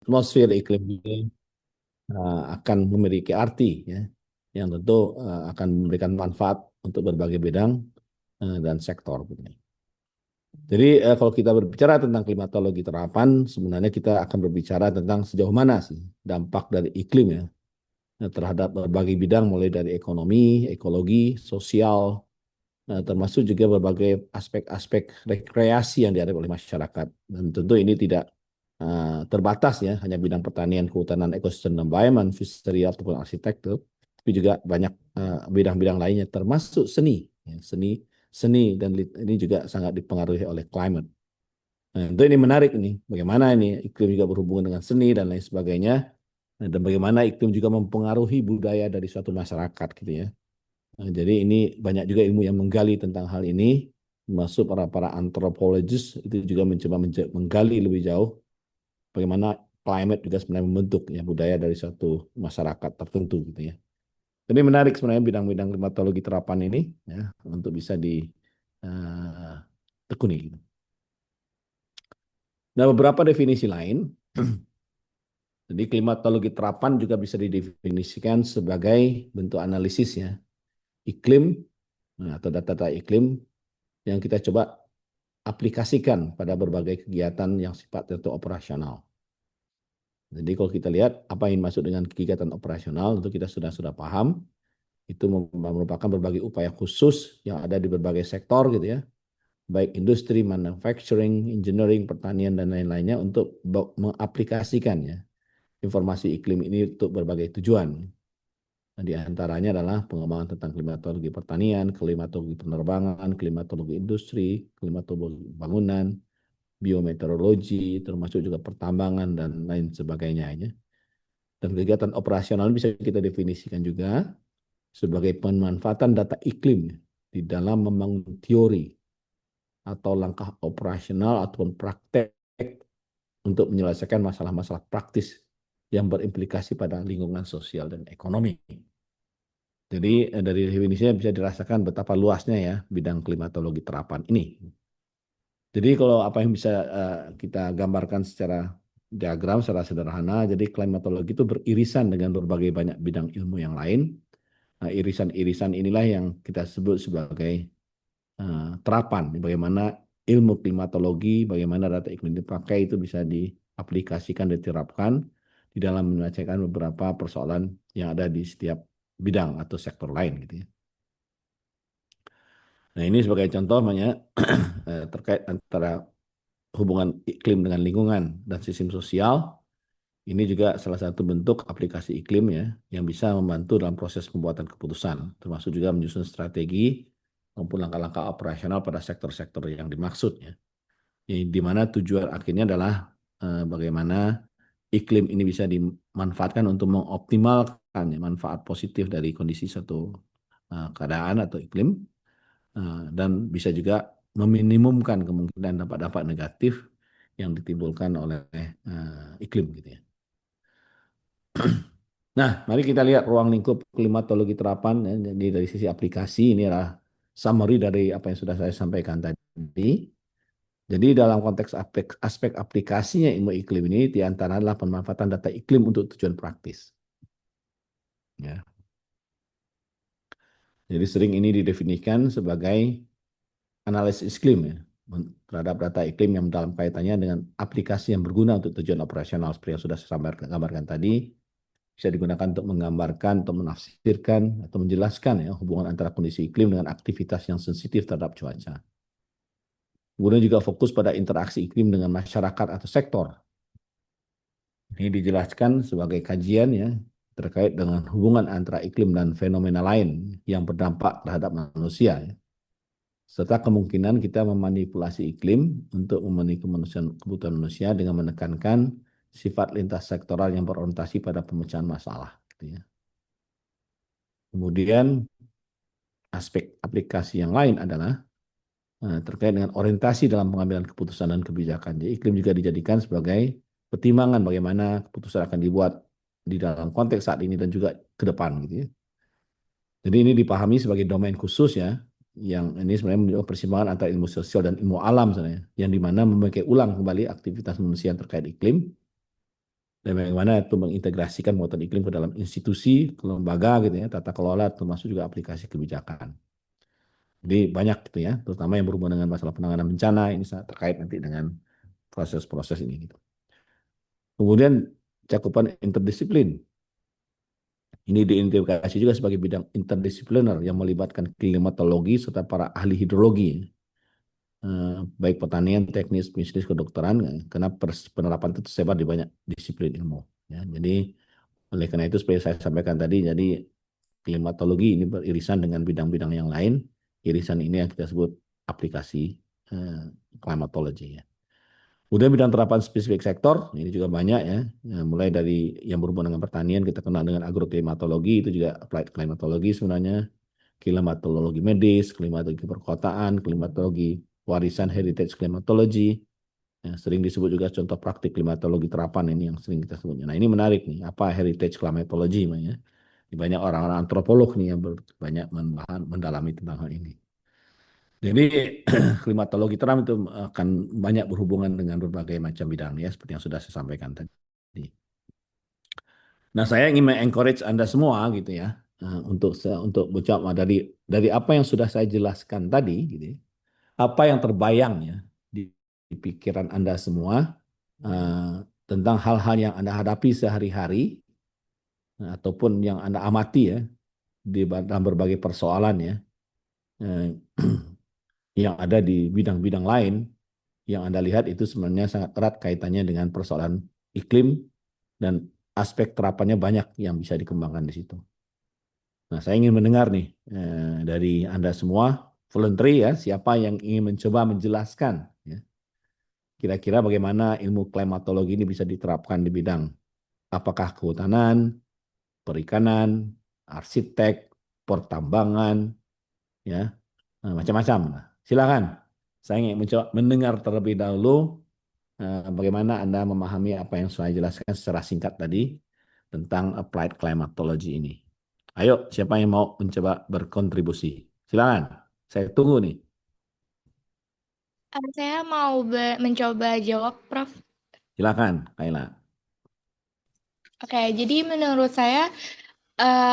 atmosfer iklim ini akan memiliki arti ya, yang tentu akan memberikan manfaat untuk berbagai bidang dan sektor. Jadi kalau kita berbicara tentang klimatologi terapan, sebenarnya kita akan berbicara tentang sejauh mana sih dampak dari iklim ya terhadap berbagai bidang mulai dari ekonomi, ekologi, sosial, termasuk juga berbagai aspek-aspek rekreasi yang dihadapi oleh masyarakat. Dan tentu ini tidak terbatas ya, hanya bidang pertanian, kehutanan, ekosistem, environment, fishery ataupun arsitektur, tapi juga banyak bidang-bidang lainnya, termasuk seni. Ya, seni dan ini juga sangat dipengaruhi oleh climate. Nah, itu ini menarik nih, bagaimana ini iklim juga berhubungan dengan seni dan lain sebagainya, dan bagaimana iklim juga mempengaruhi budaya dari suatu masyarakat gitu ya. Nah, jadi ini banyak juga ilmu yang menggali tentang hal ini, termasuk para antropologis itu juga mencoba menggali lebih jauh bagaimana climate juga sebenarnya membentuk ya budaya dari suatu masyarakat tertentu gitu ya. Jadi menarik sebenarnya bidang-bidang klimatologi terapan ini ya untuk bisa ditekuni. Gitu. Nah, beberapa definisi lain. Jadi klimatologi terapan juga bisa didefinisikan sebagai bentuk analisis ya iklim atau data-data iklim yang kita coba aplikasikan pada berbagai kegiatan yang sifatnya itu operasional. Jadi kalau kita lihat apa yang masuk dengan kegiatan operasional itu kita sudah paham itu merupakan berbagai upaya khusus yang ada di berbagai sektor gitu ya, baik industri, manufacturing, engineering, pertanian dan lain-lainnya untuk mengaplikasikan ya informasi iklim ini untuk berbagai tujuan. Nah, di antaranya adalah pengembangan tentang klimatologi pertanian, klimatologi penerbangan, klimatologi industri, klimatologi bangunan, biometeorologi, termasuk juga pertambangan dan lain sebagainya. Ya. Dan kegiatan operasional bisa kita definisikan juga sebagai pemanfaatan data iklim di dalam membangun teori atau langkah operasional ataupun praktek untuk menyelesaikan masalah-masalah praktis yang berimplikasi pada lingkungan sosial dan ekonomi. Jadi dari definisinya bisa dirasakan betapa luasnya ya bidang klimatologi terapan ini. Jadi kalau apa yang bisa kita gambarkan secara diagram secara sederhana, jadi klimatologi itu beririsan dengan berbagai banyak bidang ilmu yang lain. Nah, irisan-irisan inilah yang kita sebut sebagai terapan. Bagaimana ilmu klimatologi, bagaimana data iklim dipakai itu bisa diaplikasikan, diterapkan di dalam menyelesaikan beberapa persoalan yang ada di setiap bidang atau sektor lain gitu ya. Nah ini sebagai contoh terkait antara hubungan iklim dengan lingkungan dan sistem sosial. Ini juga salah satu bentuk aplikasi iklim ya yang bisa membantu dalam proses pembuatan keputusan, termasuk juga menyusun strategi maupun langkah-langkah operasional pada sektor-sektor yang dimaksud ya. Di mana tujuan akhirnya adalah bagaimana iklim ini bisa dimanfaatkan untuk mengoptimalkan ya, manfaat positif dari kondisi suatu keadaan atau iklim dan bisa juga meminimumkan kemungkinan dampak-dampak negatif yang ditimbulkan oleh iklim gitu ya. Nah, mari kita lihat ruang lingkup klimatologi terapan ya. Jadi dari sisi aplikasi ini adalah summary dari apa yang sudah saya sampaikan tadi. Jadi dalam konteks aspek aplikasinya ilmu iklim ini diantara adalah pemanfaatan data iklim untuk tujuan praktis. Ya. Jadi sering ini didefinisikan sebagai analisis iklim ya, terhadap data iklim yang dalam kaitannya dengan aplikasi yang berguna untuk tujuan operasional seperti yang sudah saya gambarkan tadi, bisa digunakan untuk menggambarkan, untuk menafsirkan, atau menjelaskan ya hubungan antara kondisi iklim dengan aktivitas yang sensitif terhadap cuaca. Kemudian juga fokus pada interaksi iklim dengan masyarakat atau sektor. Ini dijelaskan sebagai kajian ya terkait dengan hubungan antara iklim dan fenomena lain yang berdampak terhadap manusia. Ya. Serta kemungkinan kita memanipulasi iklim untuk memenuhi kebutuhan manusia dengan menekankan sifat lintas sektoral yang berorientasi pada pemecahan masalah. Gitu ya. Kemudian aspek aplikasi yang lain adalah terkait dengan orientasi dalam pengambilan keputusan dan kebijakan. Jadi iklim juga dijadikan sebagai pertimbangan bagaimana keputusan akan dibuat di dalam konteks saat ini dan juga ke depan. Gitu ya. Jadi ini dipahami sebagai domain khusus ya, yang ini sebenarnya menunjukkan persimpangan antara ilmu sosial dan ilmu alam sebenarnya, yang dimana memakai ulang kembali aktivitas manusia terkait iklim dan bagaimana itu mengintegrasikan muatan iklim ke dalam institusi, ke lembaga gitu ya, tata kelola, termasuk juga aplikasi kebijakan. Jadi banyak gitu ya, terutama yang berhubungan dengan masalah penanganan bencana ini sangat terkait nanti dengan proses-proses ini gitu. Kemudian cakupan interdisiplin. Ini diidentifikasi juga sebagai bidang interdisipliner yang melibatkan klimatologi serta para ahli hidrologi, baik pertanian, teknis, bisnis, kedokteran, karena penerapan itu tersebar di banyak disiplin ilmu. Ya, jadi oleh karena itu seperti saya sampaikan tadi, jadi klimatologi ini beririsan dengan bidang-bidang yang lain. Irisan ini yang kita sebut aplikasi eh, klimatologi. Ya. Kemudian bidang terapan spesifik sektor, ini juga banyak ya. Mulai dari yang berhubungan dengan pertanian, kita kenal dengan agroklimatologi, itu juga applied klimatologi sebenarnya. Klimatologi medis, klimatologi perkotaan, klimatologi warisan heritage klimatologi. Ya, sering disebut juga contoh praktik klimatologi terapan ini yang sering kita sebutnya. Nah ini menarik nih, apa heritage klimatologi namanya. Banyak orang-orang antropolog nih yang banyak mendalami tentang hal ini. Jadi klimatologi Trump itu akan banyak berhubungan dengan berbagai macam bidang ya, seperti yang sudah saya sampaikan tadi. Nah, saya ingin encourage Anda semua gitu ya, untuk mencoba dari apa yang sudah saya jelaskan tadi, gitu, ya, apa yang terbayang ya di pikiran Anda semua tentang hal-hal yang Anda hadapi sehari-hari ataupun yang Anda amati ya di dalam berbagai persoalan ya. eh, yang ada di bidang-bidang lain yang Anda lihat itu sebenarnya sangat erat kaitannya dengan persoalan iklim dan aspek terapannya banyak yang bisa dikembangkan di situ. Nah, saya ingin mendengar nih dari Anda semua, voluntary ya, siapa yang ingin mencoba menjelaskan ya, kira-kira bagaimana ilmu klimatologi ini bisa diterapkan di bidang apakah kehutanan, perikanan, arsitek, pertambangan, ya, macam-macam. Nah, silakan. Saya ingin mencoba mendengar terlebih dahulu bagaimana Anda memahami apa yang saya jelaskan secara singkat tadi tentang applied climatology ini. Ayo, siapa yang mau mencoba berkontribusi? Silakan. Saya tunggu nih. Saya mau mencoba jawab, Prof. Silakan, Kaila. Oke, jadi menurut saya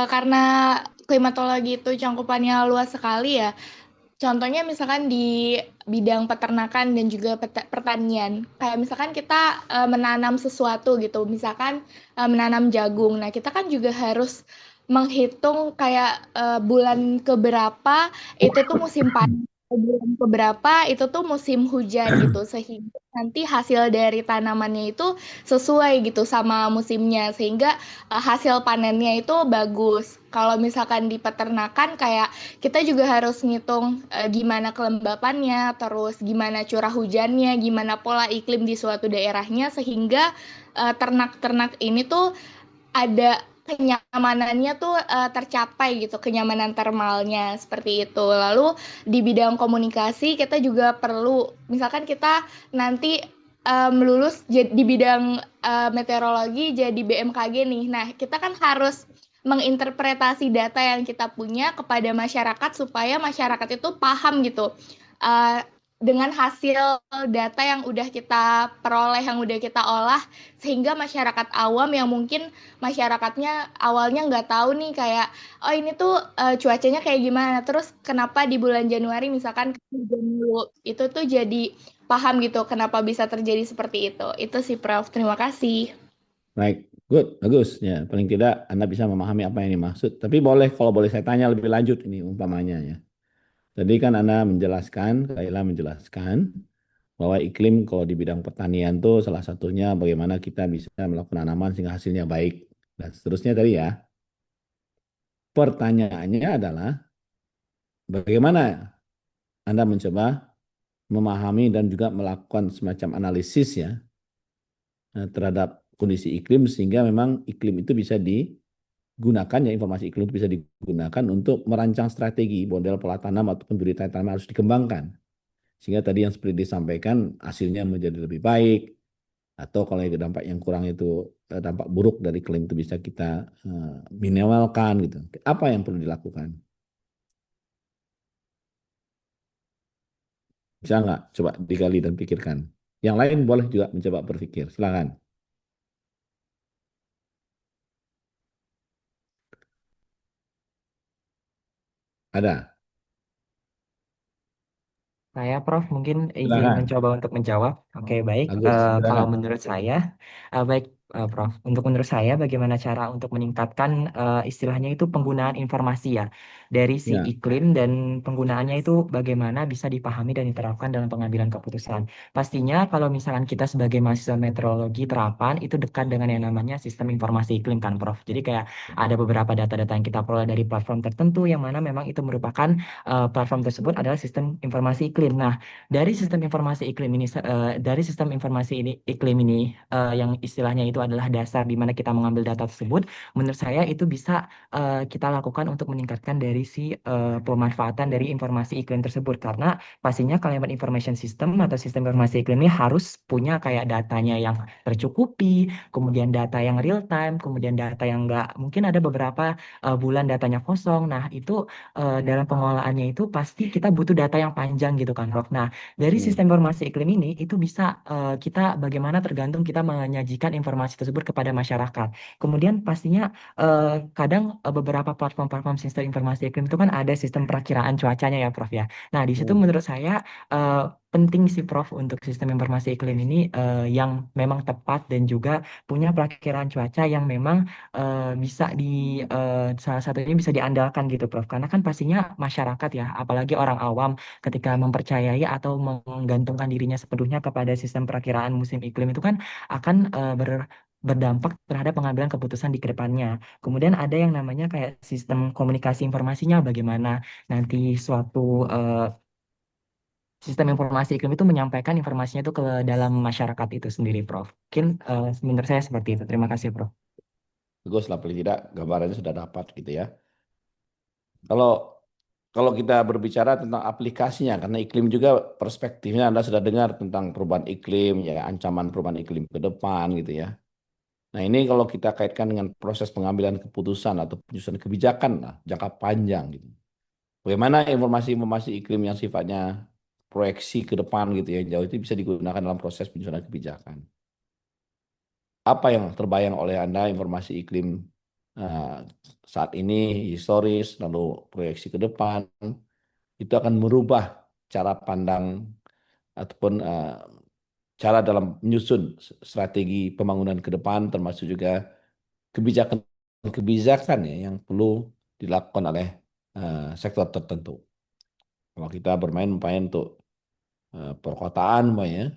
karena klimatologi itu cangkupannya luas sekali ya. Contohnya misalkan di bidang peternakan dan juga pertanian. Kayak misalkan kita menanam sesuatu gitu, misalkan menanam jagung. Nah, kita kan juga harus menghitung kayak bulan keberapa itu tuh musim panen, bulan keberapa itu tuh musim hujan gitu, sehingga nanti hasil dari tanamannya itu sesuai gitu sama musimnya, sehingga hasil panennya itu bagus. Kalau misalkan di peternakan kayak kita juga harus ngitung gimana kelembapannya, terus gimana curah hujannya, gimana pola iklim di suatu daerahnya, sehingga ternak-ternak ini tuh ada kenyamanannya tuh tercapai gitu, kenyamanan termalnya seperti itu. Lalu di bidang komunikasi kita juga perlu, misalkan kita nanti lulus di bidang meteorologi jadi BMKG nih. Nah, kita kan harus menginterpretasi data yang kita punya kepada masyarakat supaya masyarakat itu paham gitu. Uh, dengan hasil data yang udah kita peroleh, yang udah kita olah, sehingga masyarakat awam yang mungkin masyarakatnya awalnya nggak tahu nih kayak oh ini tuh cuacanya kayak gimana, terus kenapa di bulan Januari misalkan hujan dulu, itu tuh jadi paham gitu kenapa bisa terjadi seperti itu sih Prof, terima kasih. Baik, good, bagus. Ya, paling tidak Anda bisa memahami apa yang dimaksud. Tapi boleh, kalau boleh saya tanya lebih lanjut ini umpamanya ya. Tadi kan Anda menjelaskan, Kaila menjelaskan bahwa iklim kalau di bidang pertanian tuh salah satunya bagaimana kita bisa melakukan penanaman sehingga hasilnya baik dan seterusnya tadi ya. Pertanyaannya adalah bagaimana Anda mencoba memahami dan juga melakukan semacam analisis ya terhadap kondisi iklim sehingga memang iklim itu bisa digunakan ya informasi iklim itu bisa digunakan untuk merancang strategi model pola tanam ataupun budidaya tanaman harus dikembangkan sehingga tadi yang seperti disampaikan hasilnya menjadi lebih baik atau kalau itu dampak yang kurang itu dampak buruk dari iklim itu bisa kita minimalkan gitu. Apa yang perlu dilakukan? Bisa nggak? Coba digali dan pikirkan. Yang lain boleh juga mencoba berpikir. Silakan. Ada. Saya, Prof, mungkin izin Silakan. mencoba untuk menjawab. Oke, baik. Bagus, Kalau silakan. menurut saya, baik, Prof. Untuk menurut saya, bagaimana cara untuk meningkatkan istilahnya itu penggunaan informasi ya dari si Ya, iklim dan penggunaannya itu bagaimana bisa dipahami dan diterapkan dalam pengambilan keputusan. Pastinya kalau misalkan kita sebagai mahasiswa meteorologi terapan itu dekat dengan yang namanya sistem informasi iklim kan, Prof. Jadi kayak ada beberapa data-data yang kita peroleh dari platform tertentu yang mana memang itu merupakan platform tersebut adalah sistem informasi iklim. Nah, dari sistem informasi iklim ini, dari sistem informasi ini iklim ini yang istilahnya itu adalah dasar di mana kita mengambil data tersebut, menurut saya itu bisa kita lakukan untuk meningkatkan dari si pemanfaatan dari informasi iklim tersebut. Karena pastinya Climate Information System atau sistem informasi iklim ini harus punya kayak datanya yang tercukupi, kemudian data yang real time, kemudian data yang enggak, mungkin ada beberapa bulan datanya kosong. Nah, itu dalam pengelolaannya itu pasti kita butuh data yang panjang gitu kan, Prof. Nah, dari hmm, sistem informasi iklim ini itu bisa kita bagaimana tergantung kita menyajikan informasi tersebut kepada masyarakat. Kemudian pastinya kadang beberapa platform-platform sistem informasi iklim itu kan ada sistem perakiraan cuacanya ya, Prof ya. Nah, di situ hmm, menurut saya penting sih, Prof, untuk sistem informasi iklim ini yang memang tepat dan juga punya perakiraan cuaca yang memang bisa salah satunya bisa diandalkan gitu, Prof. Karena kan pastinya masyarakat ya, apalagi orang awam ketika mempercayai atau menggantungkan dirinya sepenuhnya kepada sistem perakiraan musim iklim itu kan akan berdampak terhadap pengambilan keputusan di kedepannya. Kemudian ada yang namanya kayak sistem komunikasi informasinya bagaimana nanti suatu sistem informasi iklim itu menyampaikan informasinya itu ke dalam masyarakat itu sendiri, Prof. Mungkin menurut saya seperti itu. Terima kasih, Prof. bagus lah paling tidak gambarannya sudah dapat gitu ya. Kalau kalau kita berbicara tentang aplikasinya, karena iklim juga perspektifnya Anda sudah dengar tentang perubahan iklim, ya ancaman perubahan iklim ke depan gitu ya. Nah ini kalau kita kaitkan dengan proses pengambilan keputusan atau penyusunan kebijakan lah, jangka panjang gitu. Bagaimana informasi-informasi iklim yang sifatnya proyeksi ke depan gitu ya, jauh itu bisa digunakan dalam proses penyusunan kebijakan. Apa yang terbayang oleh Anda informasi iklim eh, saat ini, historis, lalu proyeksi ke depan, itu akan merubah cara pandang ataupun cara dalam menyusun strategi pembangunan ke depan, termasuk juga kebijakan-kebijakan ya yang perlu dilakukan oleh sektor tertentu. Kalau kita bermain untuk perkotaan, umpamanya,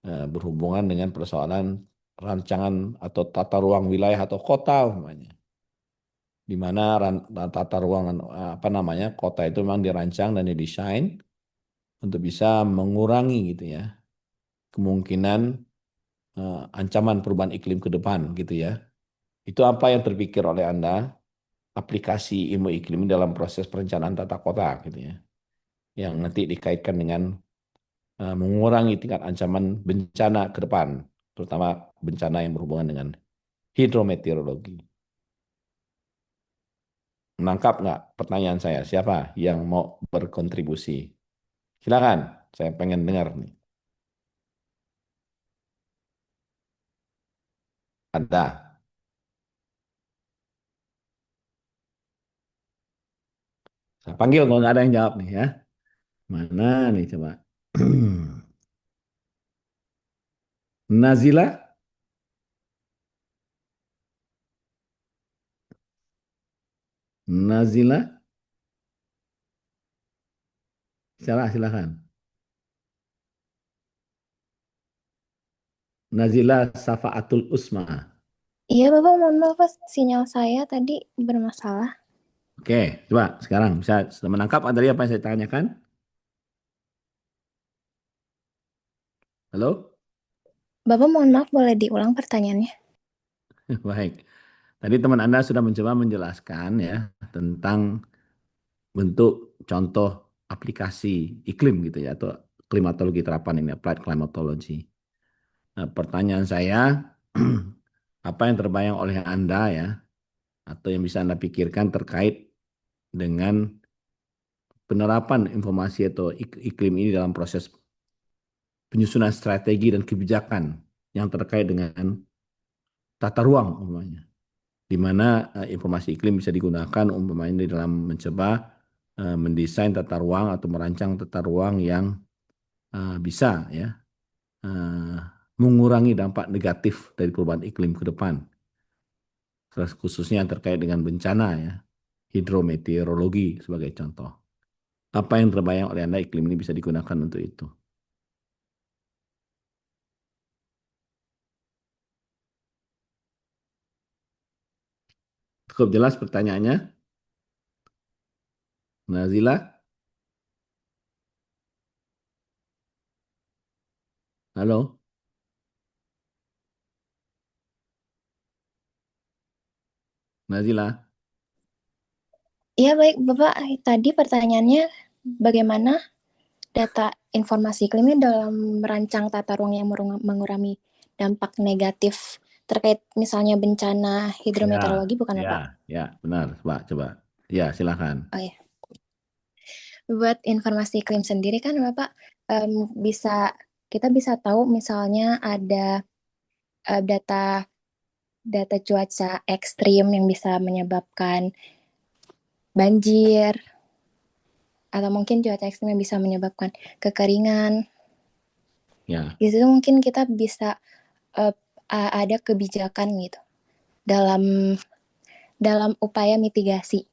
berhubungan dengan persoalan rancangan atau tata ruang wilayah atau kota, umpamanya, di mana tata ruang apa namanya kota itu memang dirancang dan didesain untuk bisa mengurangi gitu ya kemungkinan ancaman perubahan iklim ke depan gitu ya. Itu apa yang terpikir oleh Anda aplikasi ilmu iklim dalam proses perencanaan tata kota gitu ya. Yang nanti dikaitkan dengan mengurangi tingkat ancaman bencana ke depan, terutama bencana yang berhubungan dengan hidrometeorologi. Menangkap nggak pertanyaan saya? Siapa yang mau berkontribusi? Silakan, saya pengen dengar nih. Ada. Saya panggil kalau nggak ada yang jawab nih ya. Mana nih coba? Nazila, Nazila, silakan. Nazila Safaatul Usma. Iya, Bapak, mohon maaf, Pak. Sinyal saya tadi bermasalah. Oke, coba sekarang bisa sudah menangkap dari apa yang saya tanyakan? Halo? Bapak, mohon maaf, boleh diulang pertanyaannya? Baik. Tadi teman Anda sudah mencoba menjelaskan ya tentang bentuk contoh aplikasi iklim gitu ya atau klimatologi terapan ini applied climatology. Nah, pertanyaan saya apa yang terbayang oleh Anda ya atau yang bisa Anda pikirkan terkait dengan penerapan informasi atau iklim ini dalam proses penyusunan strategi dan kebijakan yang terkait dengan tata ruang umpamanya, di mana informasi iklim bisa digunakan umpamanya di dalam mencoba mendesain tata ruang atau merancang tata ruang yang bisa ya mengurangi dampak negatif dari perubahan iklim ke depan, khususnya terkait dengan bencana ya, hidrometeorologi sebagai contoh. Apa yang terbayang oleh Anda iklim ini bisa digunakan untuk itu? Cukup jelas pertanyaannya, Nazila? Halo? Nazila? Iya baik Bapak, tadi pertanyaannya bagaimana data informasi iklimnya dalam merancang tata ruang yang mengurangi dampak negatif terkait misalnya bencana Ya, hidrometeorologi bukan ya, Bapak? ya, benar, Pak. Coba. Ya, silakan. Oh ya, buat informasi iklim sendiri kan Bapak kita bisa tahu misalnya ada data data cuaca ekstrim yang bisa menyebabkan banjir atau mungkin cuaca ekstrim yang bisa menyebabkan kekeringan. Ya, Di situ mungkin kita bisa uh, ada kebijakan gitu dalam dalam upaya mitigasi.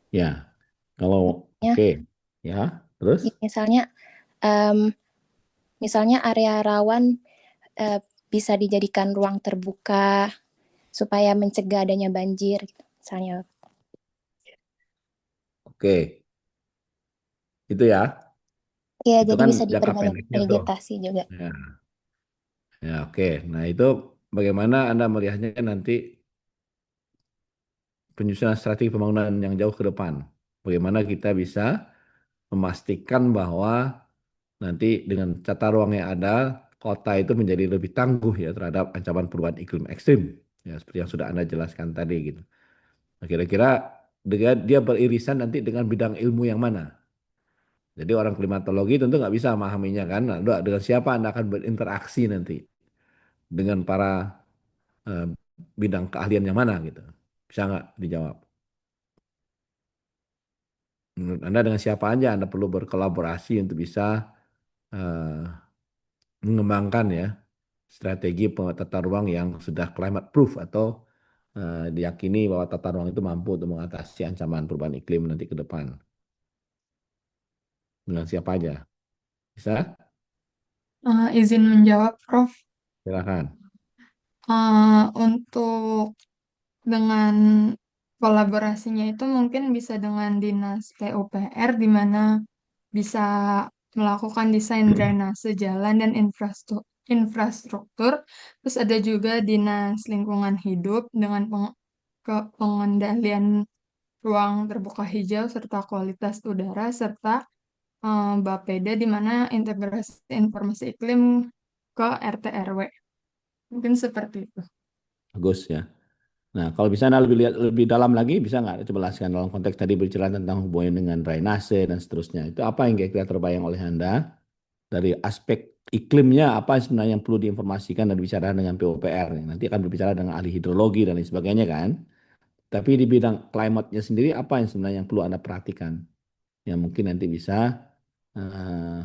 ya. Kalau Ya, oke, ya, terus? misalnya um, misalnya area rawan uh, bisa dijadikan ruang terbuka supaya mencegah adanya banjir gitu, misalnya. Oke, itu ya. Ya, Itu jadi kan bisa jangka diperbanyak pendeknya tuh. vegetasi juga. Ya, ya, oke. Nah, itu bagaimana Anda melihatnya nanti penyusunan strategi pembangunan yang jauh ke depan? Bagaimana kita bisa memastikan bahwa nanti dengan tata ruang yang ada, kota itu menjadi lebih tangguh ya terhadap ancaman perubahan iklim ekstrim. Ya, seperti yang sudah Anda jelaskan tadi gitu. Nah, kira-kira dia beririsan nanti dengan bidang ilmu yang mana? Jadi orang klimatologi tentu nggak bisa memahaminya kan. Nah, dengan siapa Anda akan berinteraksi nanti? Dengan para eh, bidang keahlian yang mana gitu? Bisa nggak dijawab? Menurut Anda dengan siapa aja Anda perlu berkolaborasi untuk bisa eh, mengembangkan ya strategi tata ruang yang sudah climate proof atau diyakini bahwa tata ruang itu mampu untuk mengatasi ancaman perubahan iklim nanti ke depan. Dengan siapa aja? Bisa? Izin menjawab, Prof. Silakan. Untuk dengan kolaborasinya itu mungkin bisa dengan Dinas PUPR, di mana bisa melakukan desain drainase jalan dan infrastruktur. Terus ada juga Dinas Lingkungan Hidup dengan pengendalian ruang terbuka hijau serta kualitas udara, serta Bapeda di mana integrasi informasi iklim ke RT RW. Mungkin seperti itu. Bagus ya. Nah, kalau bisa Anda lebih lihat lebih dalam lagi, bisa nggak jelaskan dalam konteks tadi berbicara tentang hubungan dengan drainase dan seterusnya. Itu apa yang kira-kira terbayang oleh Anda dari aspek iklimnya, apa sebenarnya yang perlu diinformasikan dan bicara dengan PUPR. Nanti akan berbicara dengan ahli hidrologi dan lain sebagainya kan. Tapi di bidang climate-nya sendiri, apa yang sebenarnya yang perlu Anda perhatikan? Yang mungkin nanti bisa eh,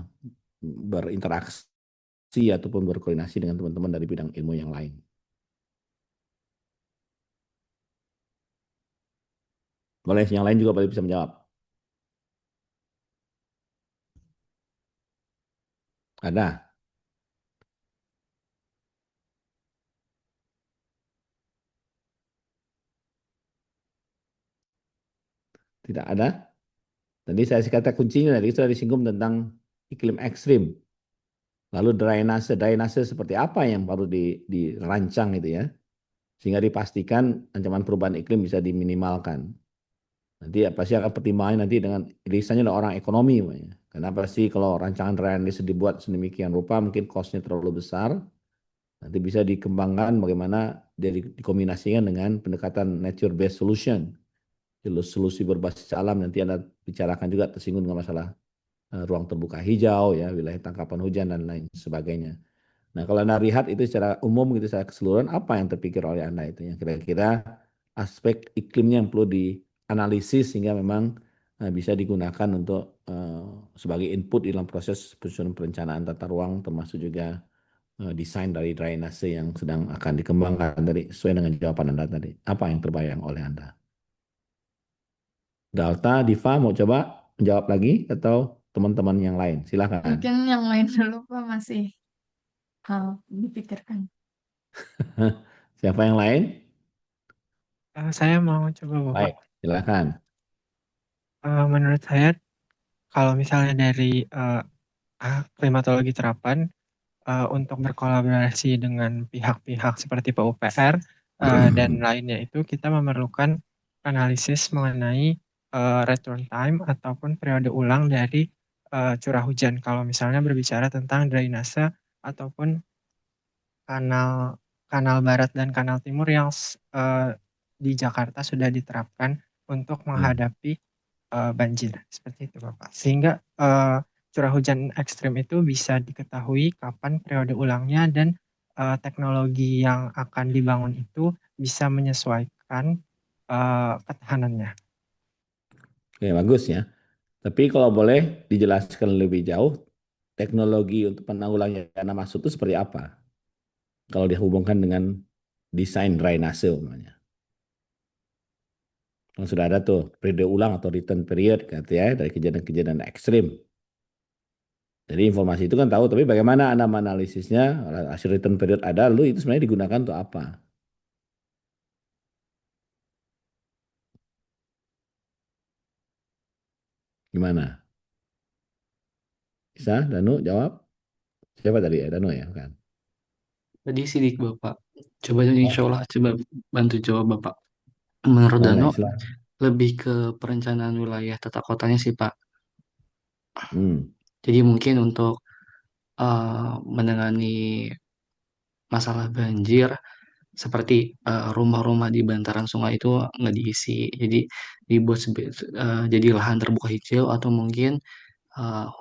berinteraksi ataupun berkoordinasi dengan teman-teman dari bidang ilmu yang lain. Boleh, yang lain juga boleh bisa menjawab. Ada? Tidak ada? Tadi saya kata kuncinya tadi sudah disinggung tentang iklim ekstrim. Lalu drainase seperti apa yang perlu dirancang itu ya, sehingga dipastikan ancaman perubahan iklim bisa diminimalkan. Nanti pasti akan pertimbangan nanti dengan irisannya adalah orang ekonomi. Kenapa sih kalau rancangan drainase dibuat sedemikian rupa mungkin cost-nya terlalu besar. Nanti bisa dikembangkan bagaimana dia dikombinasikan dengan pendekatan nature based solution. Solusi berbasis alam nanti Anda bicarakan juga tersinggung dengan masalah ruang terbuka hijau ya, wilayah tangkapan hujan dan lain sebagainya. Nah, kalau Anda lihat itu secara umum gitu secara keseluruhan apa yang terpikir oleh Anda itu yang kira-kira aspek iklimnya yang perlu dianalisis sehingga memang bisa digunakan untuk sebagai input dalam proses penyusunan perencanaan tata ruang, termasuk juga desain dari drainase yang sedang akan dikembangkan tadi, sesuai dengan jawaban Anda tadi. Apa yang terbayang oleh Anda? Dalta, Diva mau coba menjawab lagi atau teman-teman yang lain? Silakan. Mungkin yang lain dulu Pak, masih dipikirkan. Siapa yang lain? Saya mau coba Bapak. Baik, silakan. Menurut saya kalau misalnya dari klimatologi terapan untuk berkolaborasi dengan pihak-pihak seperti PUPR dan lainnya itu kita memerlukan analisis mengenai return time ataupun periode ulang dari curah hujan. Kalau misalnya berbicara tentang drainase ataupun kanal kanal barat dan kanal timur yang di Jakarta sudah diterapkan untuk menghadapi banjir seperti itu Bapak. Sehingga curah hujan ekstrim itu bisa diketahui kapan periode ulangnya dan teknologi yang akan dibangun itu bisa menyesuaikan ketahanannya. Oke, bagus ya. Tapi kalau boleh dijelaskan lebih jauh, teknologi untuk penanggulangan masuk itu seperti apa? Kalau dihubungkan dengan desain drainase umpamanya. Yang sudah ada tuh periode ulang atau return period ya dari kejadian-kejadian ekstrim. Jadi informasi itu kan tahu, tapi bagaimana Anda menganalisisnya, hasil return period ada, lalu itu sebenarnya digunakan untuk apa? Gimana? Bisa, Danu jawab? Siapa tadi ya? Danu ya, kan? Tadi sidik Bapak. Coba insya Allah coba bantu jawab Bapak. Menurut Dano, Baik, silahkan. lebih ke perencanaan wilayah tata kotanya sih Pak. Hmm. Jadi mungkin untuk menangani masalah banjir, seperti rumah-rumah di bantaran sungai itu nggak diisi. Jadi dibuat jadi lahan terbuka hijau atau mungkin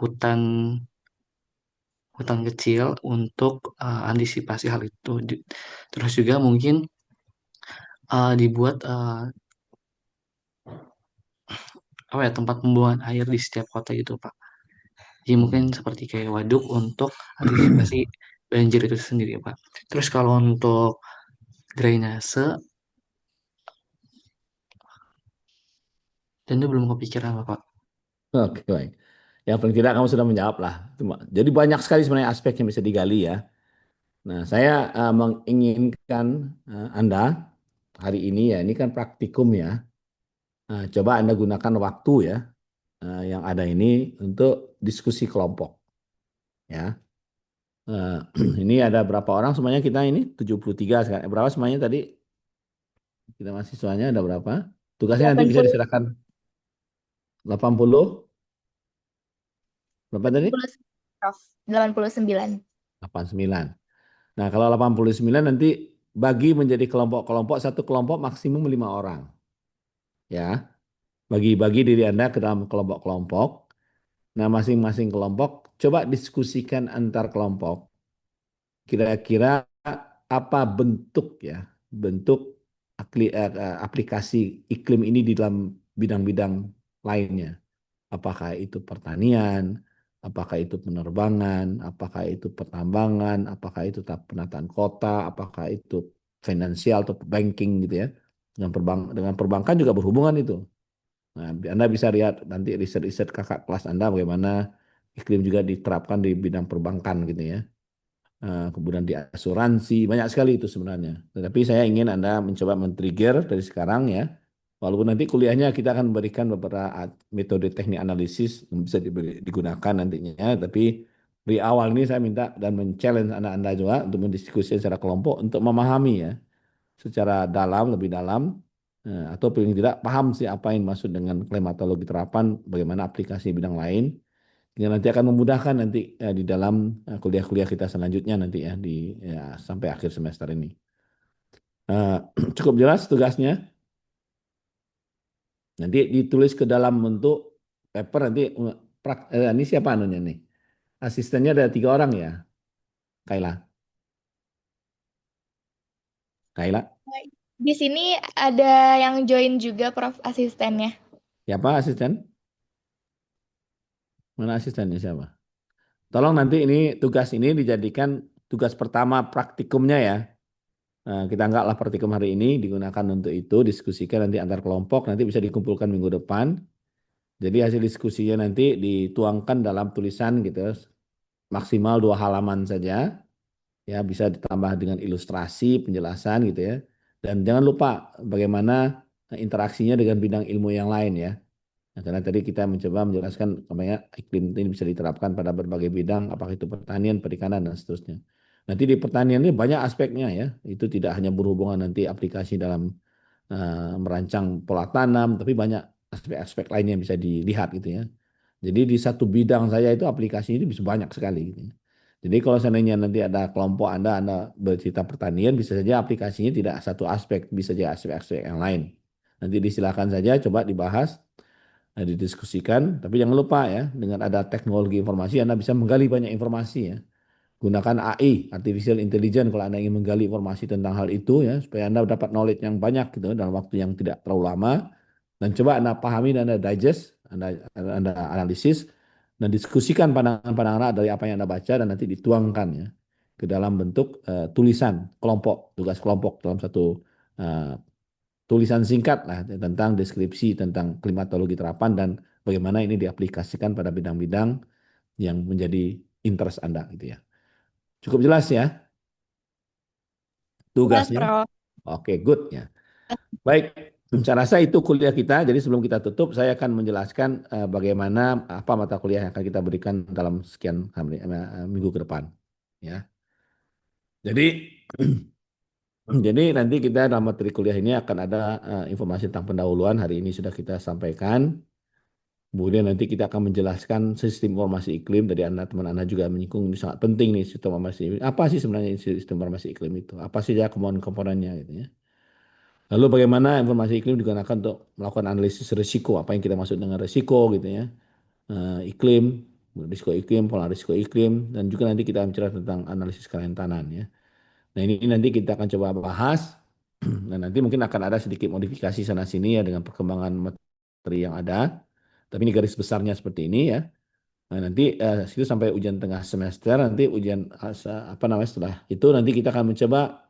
hutan hutan kecil untuk antisipasi hal itu. Terus juga mungkin dibuat apa ya, tempat pembuangan air di setiap kota gitu Pak. Jadi mungkin seperti kayak waduk untuk antisipasi banjir itu sendiri Pak. Terus kalau untuk drainase, dan itu belum kepikiran Pak. Oke, baik. Ya paling tidak kamu sudah menjawab lah. Jadi banyak sekali sebenarnya aspek yang bisa digali ya. Nah, saya menginginkan Anda hari ini ya, ini kan praktikum ya. Coba Anda gunakan waktu ya yang ada ini untuk diskusi kelompok. Ya, ini ada berapa orang semuanya kita ini 73 sekarang. Berapa semuanya tadi? Kita mahasiswanya ada berapa? Tugasnya nanti bisa 80. diserahkan 80. Berapa tadi? 89. 89. Nah, kalau 89 nanti bagi menjadi kelompok-kelompok, satu kelompok maksimum 5 orang. Ya, bagi-bagi diri Anda ke dalam kelompok-kelompok. Nah, masing-masing kelompok coba diskusikan antar kelompok. Kira-kira apa bentuk ya, bentuk aplikasi iklim ini di dalam bidang-bidang lainnya. Apakah itu pertanian, apakah itu penerbangan, apakah itu pertambangan, apakah itu penataan kota, apakah itu finansial atau banking gitu ya. Dengan perbankan juga berhubungan itu. Nah, Anda bisa lihat nanti riset-riset kakak kelas Anda bagaimana iklim juga diterapkan di bidang perbankan gitu ya. Kemudian di asuransi, banyak sekali itu sebenarnya. Tetapi saya ingin Anda mencoba men-trigger dari sekarang ya. Walaupun nanti kuliahnya kita akan memberikan beberapa metode teknik analisis yang bisa digunakan nantinya. Tapi di awal ini saya minta dan men-challenge Anda juga untuk mendiskusikan secara kelompok untuk memahami ya secara dalam, lebih dalam. Atau paling tidak paham sih apa yang dimaksud dengan klimatologi terapan, bagaimana aplikasi bidang lain yang nanti akan memudahkan nanti di dalam kuliah-kuliah kita selanjutnya nanti ya di sampai akhir semester ini. Cukup jelas tugasnya. Nanti ditulis ke dalam bentuk paper nanti ini siapa anunya nih? Asistennya ada 3 orang ya, Kaila. Kaila. Di sini ada yang join juga Prof asistennya. Siapa asisten? Mana asistennya siapa? Tolong nanti ini tugas ini dijadikan tugas pertama praktikumnya ya. Nah, kita anggaplah praktikum hari ini digunakan untuk itu, diskusikan nanti antar kelompok, nanti bisa dikumpulkan minggu depan. Jadi hasil diskusinya nanti dituangkan dalam tulisan gitu, maksimal 2 halaman saja. Ya, bisa ditambah dengan ilustrasi, penjelasan gitu ya. Dan jangan lupa bagaimana interaksinya dengan bidang ilmu yang lain ya. Nah, karena tadi kita mencoba menjelaskan bagaimana iklim ini bisa diterapkan pada berbagai bidang, apakah itu pertanian, perikanan, dan seterusnya. Nanti di pertanian ini banyak aspeknya ya. Itu tidak hanya berhubungan nanti aplikasi dalam merancang pola tanam, tapi banyak aspek-aspek lainnya yang bisa dilihat gitu ya. Jadi di satu bidang saya itu aplikasinya itu bisa banyak sekali gitu ya. Jadi kalau seandainya nanti ada kelompok Anda bercerita pertanian, bisa saja aplikasinya tidak satu aspek, bisa saja aspek-aspek yang lain. Nanti disilakan saja coba dibahas, didiskusikan, tapi jangan lupa ya, dengan ada teknologi informasi Anda bisa menggali banyak informasi ya. Gunakan AI, Artificial Intelligence kalau Anda ingin menggali informasi tentang hal itu ya, supaya Anda dapat knowledge yang banyak gitu dalam waktu yang tidak terlalu lama. Dan coba Anda pahami dan Anda digest, Anda analisis, dan diskusikan pandangan-pandangan dari apa yang Anda baca dan nanti dituangkan ya ke dalam bentuk tulisan kelompok, tugas kelompok dalam satu tulisan singkat lah tentang deskripsi tentang klimatologi terapan dan bagaimana ini diaplikasikan pada bidang-bidang yang menjadi interest Anda gitu ya. Cukup jelas ya Jelas, tugasnya? Prof. Oke, good ya. Baik, saya rasa itu kuliah kita. Jadi sebelum kita tutup, saya akan menjelaskan bagaimana apa mata kuliah yang akan kita berikan dalam sekian minggu ke depan. Ya, jadi jadi nanti kita dalam materi kuliah ini akan ada informasi tentang pendahuluan. Hari ini sudah kita sampaikan. Kemudian nanti kita akan menjelaskan sistem informasi iklim. Dari Anda, teman Anda juga menyinggung ini sangat penting nih sistem informasi iklim. Apa sih sebenarnya sistem informasi iklim itu? Apa sih ya komponen-komponennya gitu ya? Lalu bagaimana informasi iklim digunakan untuk melakukan analisis risiko, apa yang kita maksud dengan risiko gitu ya, iklim, risiko iklim, pola risiko iklim, dan juga nanti kita bicara tentang analisis kerentanan ya. Nah ini nanti kita akan coba bahas, dan nanti mungkin akan ada sedikit modifikasi sana sini ya dengan perkembangan materi yang ada, tapi ini garis besarnya seperti ini ya. Nah, nanti situ sampai ujian tengah semester, nanti ujian apa namanya setelah itu nanti kita akan mencoba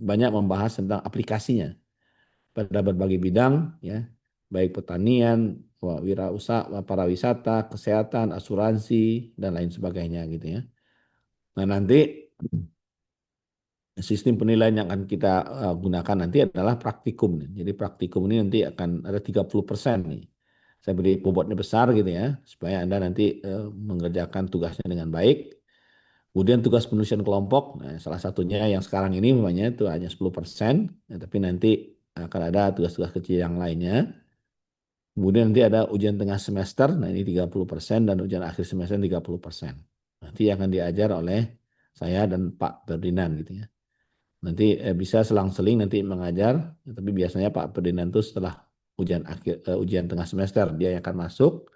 banyak membahas tentang aplikasinya pada berbagai bidang ya, baik pertanian, wirausaha, pariwisata, kesehatan, asuransi dan lain sebagainya gitu ya. Nah, nanti sistem penilaian yang akan kita gunakan nanti adalah praktikum. Jadi praktikum ini nanti akan ada 30% nih. Saya beri bobotnya besar gitu ya, supaya Anda nanti mengerjakan tugasnya dengan baik. Kemudian tugas penulisan kelompok, nah, salah satunya yang sekarang ini memangnya itu hanya 10%, ya, tapi nanti akan ada tugas-tugas kecil yang lainnya. Kemudian nanti ada ujian tengah semester, nah ini 30%, dan ujian akhir semester 30%. Nanti akan diajar oleh saya dan Pak Ferdinand gitu ya. Nanti bisa selang-seling nanti mengajar, tapi biasanya Pak Ferdinand itu setelah ujian tengah semester dia yang akan masuk.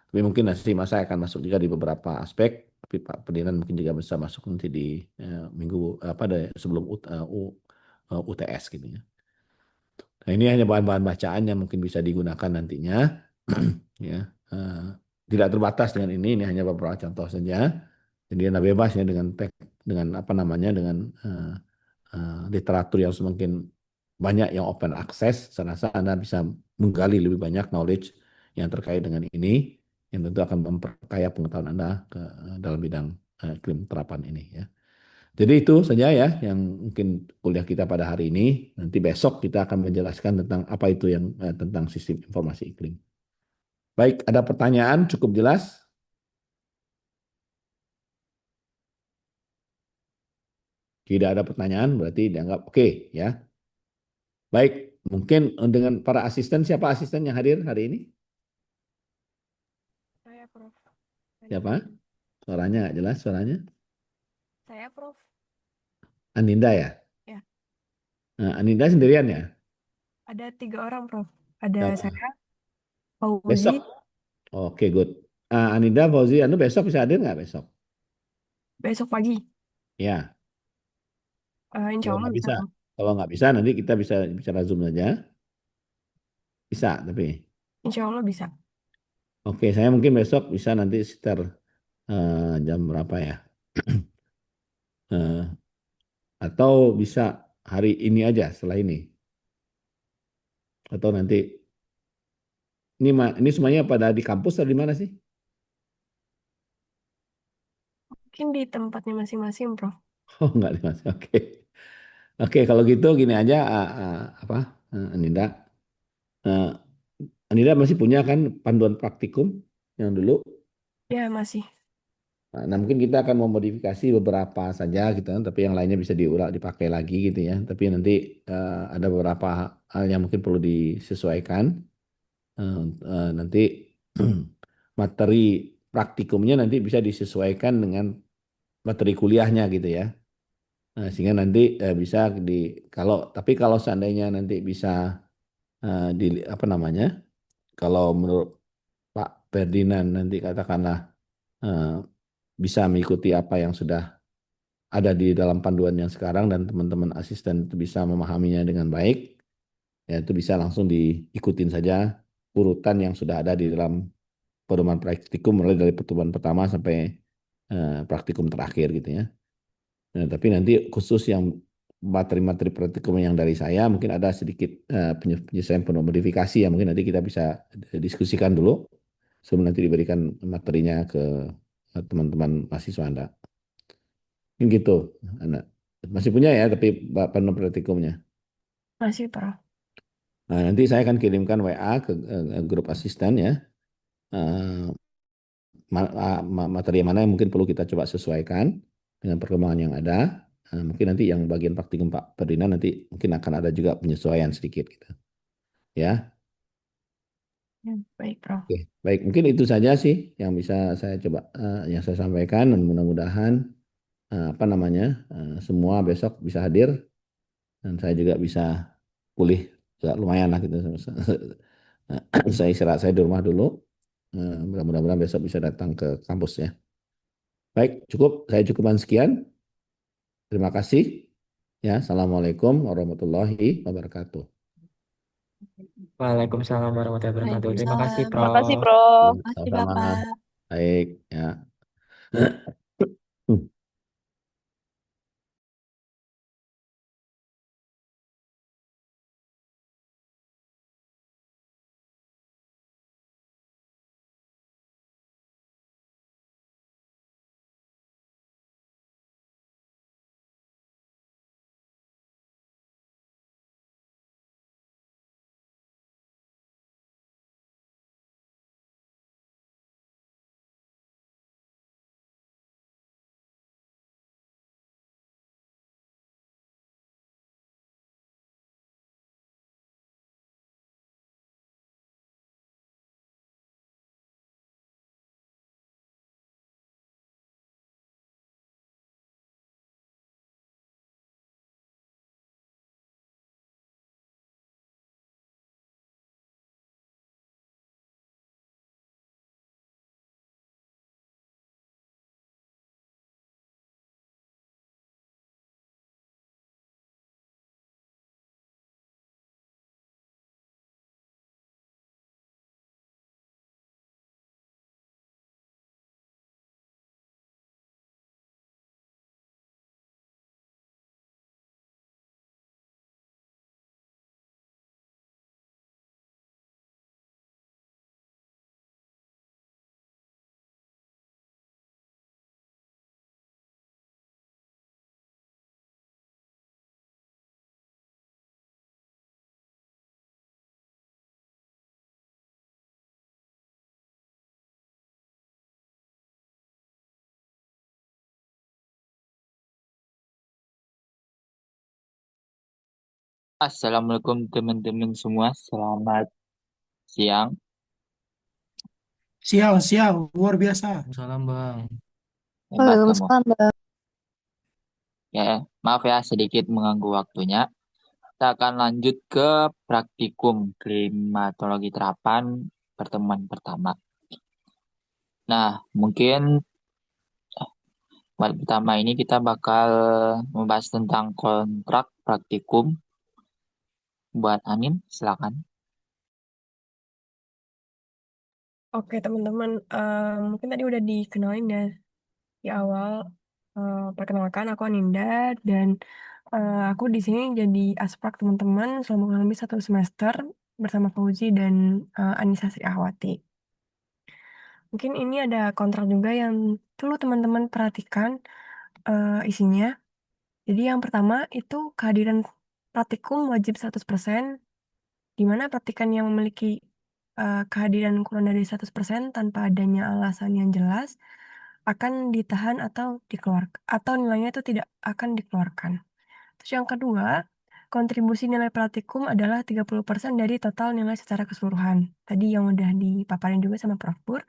Tapi mungkin nanti saya akan masuk juga di beberapa aspek, tapi Pak Ferdinand mungkin juga bisa masuk nanti di minggu sebelum UTS gitu ya. Nah, ini hanya bahan-bahan bacaan yang mungkin bisa digunakan nantinya. Ya, tidak terbatas dengan ini hanya beberapa contoh saja. Jadi Anda bebas ya dengan apa namanya dengan literatur yang semakin banyak yang open access. Saya rasa Anda bisa menggali lebih banyak knowledge yang terkait dengan ini, yang tentu akan memperkaya pengetahuan Anda dalam bidang iklim terapan ini ya. Jadi itu saja ya yang mungkin kuliah kita pada hari ini. Nanti besok kita akan menjelaskan tentang apa itu yang tentang sistem informasi iklim. Baik, ada pertanyaan cukup jelas? Tidak ada pertanyaan berarti dianggap oke ya. Baik, mungkin dengan para asisten, siapa asisten yang hadir hari ini? Saya, Prof. Siapa? Suaranya nggak jelas suaranya. Saya, Prof. Aninda ya? Ya. Nah, Aninda sendirian ya? Ada 3 orang, Prof. Ada Siapa? saya, Fauzi, Besok. Oke, good. Aninda, Fauzi, besok bisa hadir nggak besok? besok pagi. Ya, Insya kalau Allah nggak bisa, bisa. Prof. Kalau nggak bisa, nanti kita bisa bicara Zoom saja. Bisa, tapi. Insya Allah bisa. Oke, saya mungkin besok bisa nanti sekitar jam berapa ya? Eh, atau bisa hari ini aja setelah ini. Atau nanti ini semuanya pada di kampus atau di mana sih? Mungkin di tempatnya masing-masing, Prof. Oh, enggak di Mas. Oke. Oke, kalau gitu gini aja apa? Anida. Eh, Anida masih punya kan panduan praktikum yang dulu. Ya, masih. Nah, mungkin kita akan memodifikasi beberapa saja gitu kan, tapi yang lainnya bisa diulang dipakai lagi gitu ya. Tapi nanti ada beberapa hal yang mungkin perlu disesuaikan. Nanti materi praktikumnya nanti bisa disesuaikan dengan materi kuliahnya gitu ya. Sehingga nanti bisa kalau seandainya nanti bisa di apa namanya? Kalau menurut Pak Ferdinand nanti katakanlah eh, bisa mengikuti apa yang sudah ada di dalam panduan yang sekarang dan teman-teman asisten itu bisa memahaminya dengan baik, ya itu bisa langsung diikutin saja urutan yang sudah ada di dalam pedoman praktikum mulai dari pertemuan pertama sampai praktikum terakhir gitu ya. Nah, tapi nanti khusus yang materi-materi praktikum yang dari saya mungkin ada sedikit penyesuaian penuh modifikasi ya mungkin nanti kita bisa diskusikan dulu sebelum nanti diberikan materinya ke teman-teman mahasiswa Anda. Mungkin gitu, anak. Masih punya ya tapi penuh praktikumnya. Masih, Prof. Nah, nanti saya akan kirimkan WA ke grup asisten ya. Eh, materi mana yang mungkin perlu kita coba sesuaikan dengan perkembangan yang ada. Mungkin nanti yang bagian praktikum Pak Ferdinand nanti mungkin akan ada juga penyesuaian sedikit gitu. Ya. Ya, baik, Prof. Oke, baik. Mungkin itu saja sih yang bisa saya coba yang saya sampaikan dan mudah-mudahan apa namanya semua besok bisa hadir dan saya juga bisa pulih juga lumayan lah gitu. Saya istirahat saya di rumah dulu. Mudah-mudahan besok bisa datang ke kampus ya. Baik, cukup. Saya cukupkan sekian. Terima kasih. Ya, Assalamualaikum warahmatullahi wabarakatuh. Waalaikumsalam warahmatullahi wabarakatuh. Terima kasih, Waalaikumsalam. Terima kasih, Prof. Prof. Makasih, Sama-sama. Bapak. Baik, ya. Assalamualaikum teman-teman semua, selamat siang. Siang, luar biasa. Salam Bang. Hebat kamu. Waalaikumsalam, Bang. Ya, maaf ya sedikit mengganggu waktunya. Kita akan lanjut ke praktikum klimatologi terapan pertemuan pertama. Nah, mungkin buat pertama ini kita bakal membahas tentang kontrak praktikum. Buat Anin, silakan. Oke teman-teman, mungkin tadi udah dikenalin ya di awal. Perkenalkan, aku Aninda dan aku di sini jadi asprak teman-teman selama kurang lebih 1 semester bersama Fauzi dan Anissa Sri Ahwati. Mungkin ini ada kontrak juga yang perlu teman-teman perhatikan isinya. Jadi yang pertama itu kehadiran praktikum wajib 100%, di mana praktikan yang memiliki kehadiran kurang dari 100% tanpa adanya alasan yang jelas akan ditahan atau dikeluarkan, atau nilainya itu tidak akan dikeluarkan. Terus yang kedua, kontribusi nilai praktikum adalah 30% dari total nilai secara keseluruhan. Tadi yang udah dipaparin juga sama Prof. Pur.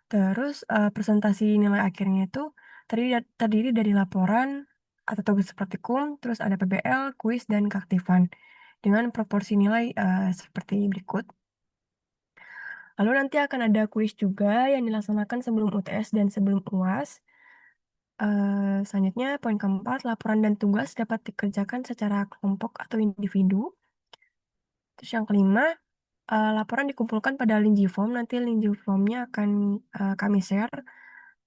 Terus presentasi nilai akhirnya itu terdiri dari laporan atau tugas praktikum, terus ada PBL, kuis, dan keaktifan dengan proporsi nilai seperti berikut. Lalu nanti akan ada kuis juga yang dilaksanakan sebelum UTS dan sebelum UAS. Selanjutnya, poin keempat, laporan dan tugas dapat dikerjakan secara kelompok atau individu. Terus yang kelima, laporan dikumpulkan pada Linji Form. Nanti Linji Formnya akan kami share.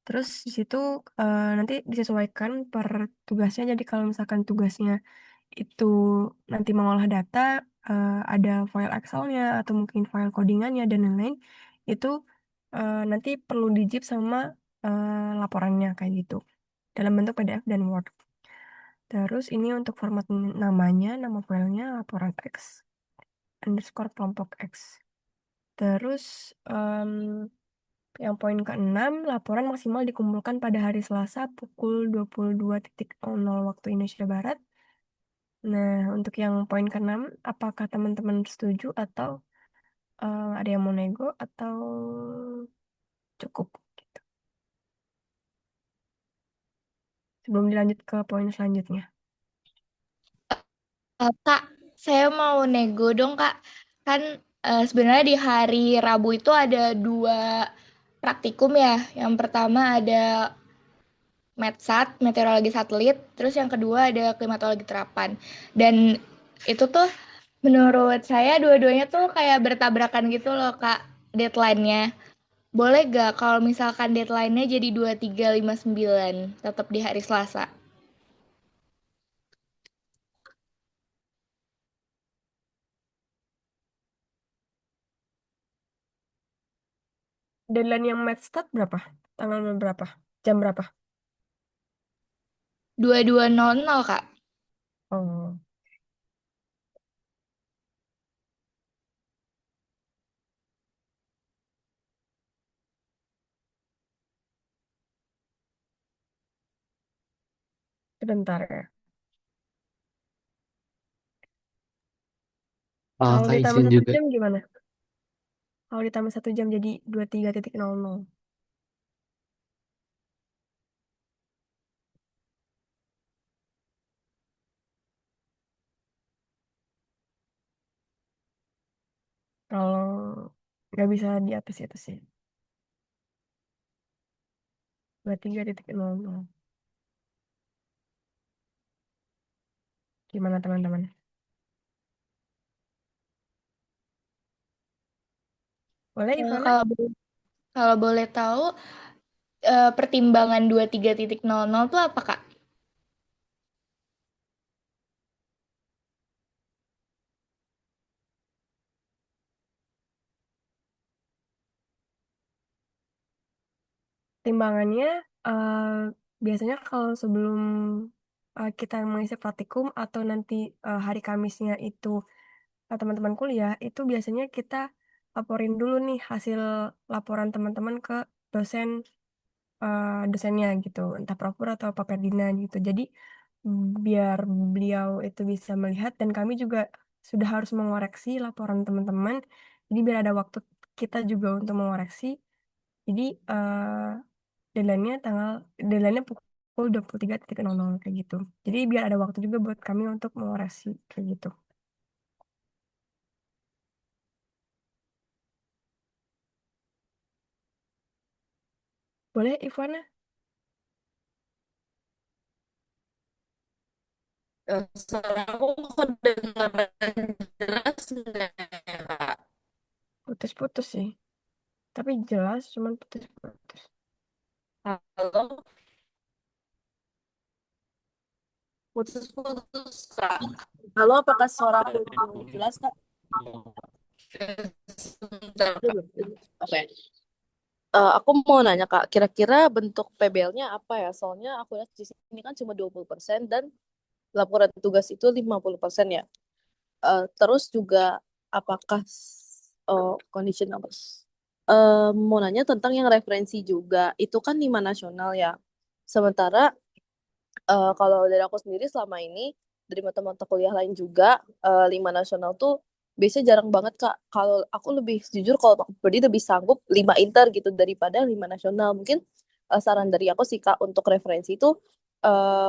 Terus di situ nanti disesuaikan per tugasnya. Jadi kalau misalkan tugasnya itu nanti mengolah data, ada file Excel-nya atau mungkin file codingannya dan lain-lain, itu nanti perlu di-zip sama laporannya kayak gitu dalam bentuk PDF dan Word. Terus ini untuk format namanya, nama filenya laporan X underscore kelompok X. Terus yang poin ke-6, laporan maksimal dikumpulkan pada hari Selasa pukul 22.00 waktu Indonesia Barat. Nah, untuk yang poin ke-6, apakah teman-teman setuju atau ada yang mau nego atau cukup? Gitu. Sebelum dilanjut ke poin selanjutnya. Kak, saya mau nego dong, Kak. Kan sebenarnya di hari Rabu itu ada 2 praktikum ya. Yang pertama ada Metsat, meteorologi satelit, terus yang kedua ada klimatologi terapan. Dan itu tuh menurut saya dua-duanya tuh kayak bertabrakan gitu loh, Kak, deadline-nya. Boleh gak kalau misalkan deadline-nya jadi 2359, tetap di hari Selasa? Deadline yang Matstat berapa? Tanggal berapa? Jam berapa? 2200, Kak. Oh, sebentar ya. Kalau Kak ditambah izin 1 juga. jam gimana? Kalau ditambah 1 jam jadi 23.00. Kalau nggak bisa di atas itu sih. 23.00. Gimana teman-teman? Boleh Ivana? Kalau boleh tahu pertimbangan 23.00 tuh apa, Kak? Timbangannya biasanya kalau sebelum kita mengisi praktikum atau nanti hari Kamisnya itu teman-teman kuliah, itu biasanya kita laporin dulu nih hasil laporan teman-teman ke dosen dosennya gitu, entah Profur atau Pak Ferdinand gitu. Jadi biar beliau itu bisa melihat dan kami juga sudah harus mengoreksi laporan teman-teman. Jadi biar ada waktu kita juga untuk mengoreksi. Jadi deadline-nya pukul 23.00 kayak gitu. Jadi biar ada waktu juga buat kami untuk mengoreksi kayak gitu. Boleh Ivana? Suara aku kedengaran jelas nggak ya, Kak? Putus-putus sih. Tapi jelas, cuman putus-putus. Halo, putus-putus, Kak. Halo, apakah suara aku jelas, Kak? Sebentar, Kak. Oke. Aku mau nanya, Kak, kira-kira bentuk PBL-nya apa ya? Soalnya aku lihat di sini kan cuma 20% dan laporan tugas itu 50% ya. Terus juga apakah condition numbers? Mau nanya tentang yang referensi juga. Itu kan 5 nasional ya. Sementara kalau dari aku sendiri selama ini dari mata-mata kuliah lain juga 5 nasional tuh biasanya jarang banget Kak. Kalau aku lebih jujur kalau aku pribadi lebih sanggup 5 inter gitu daripada 5 nasional. Mungkin saran dari aku sih Kak untuk referensi itu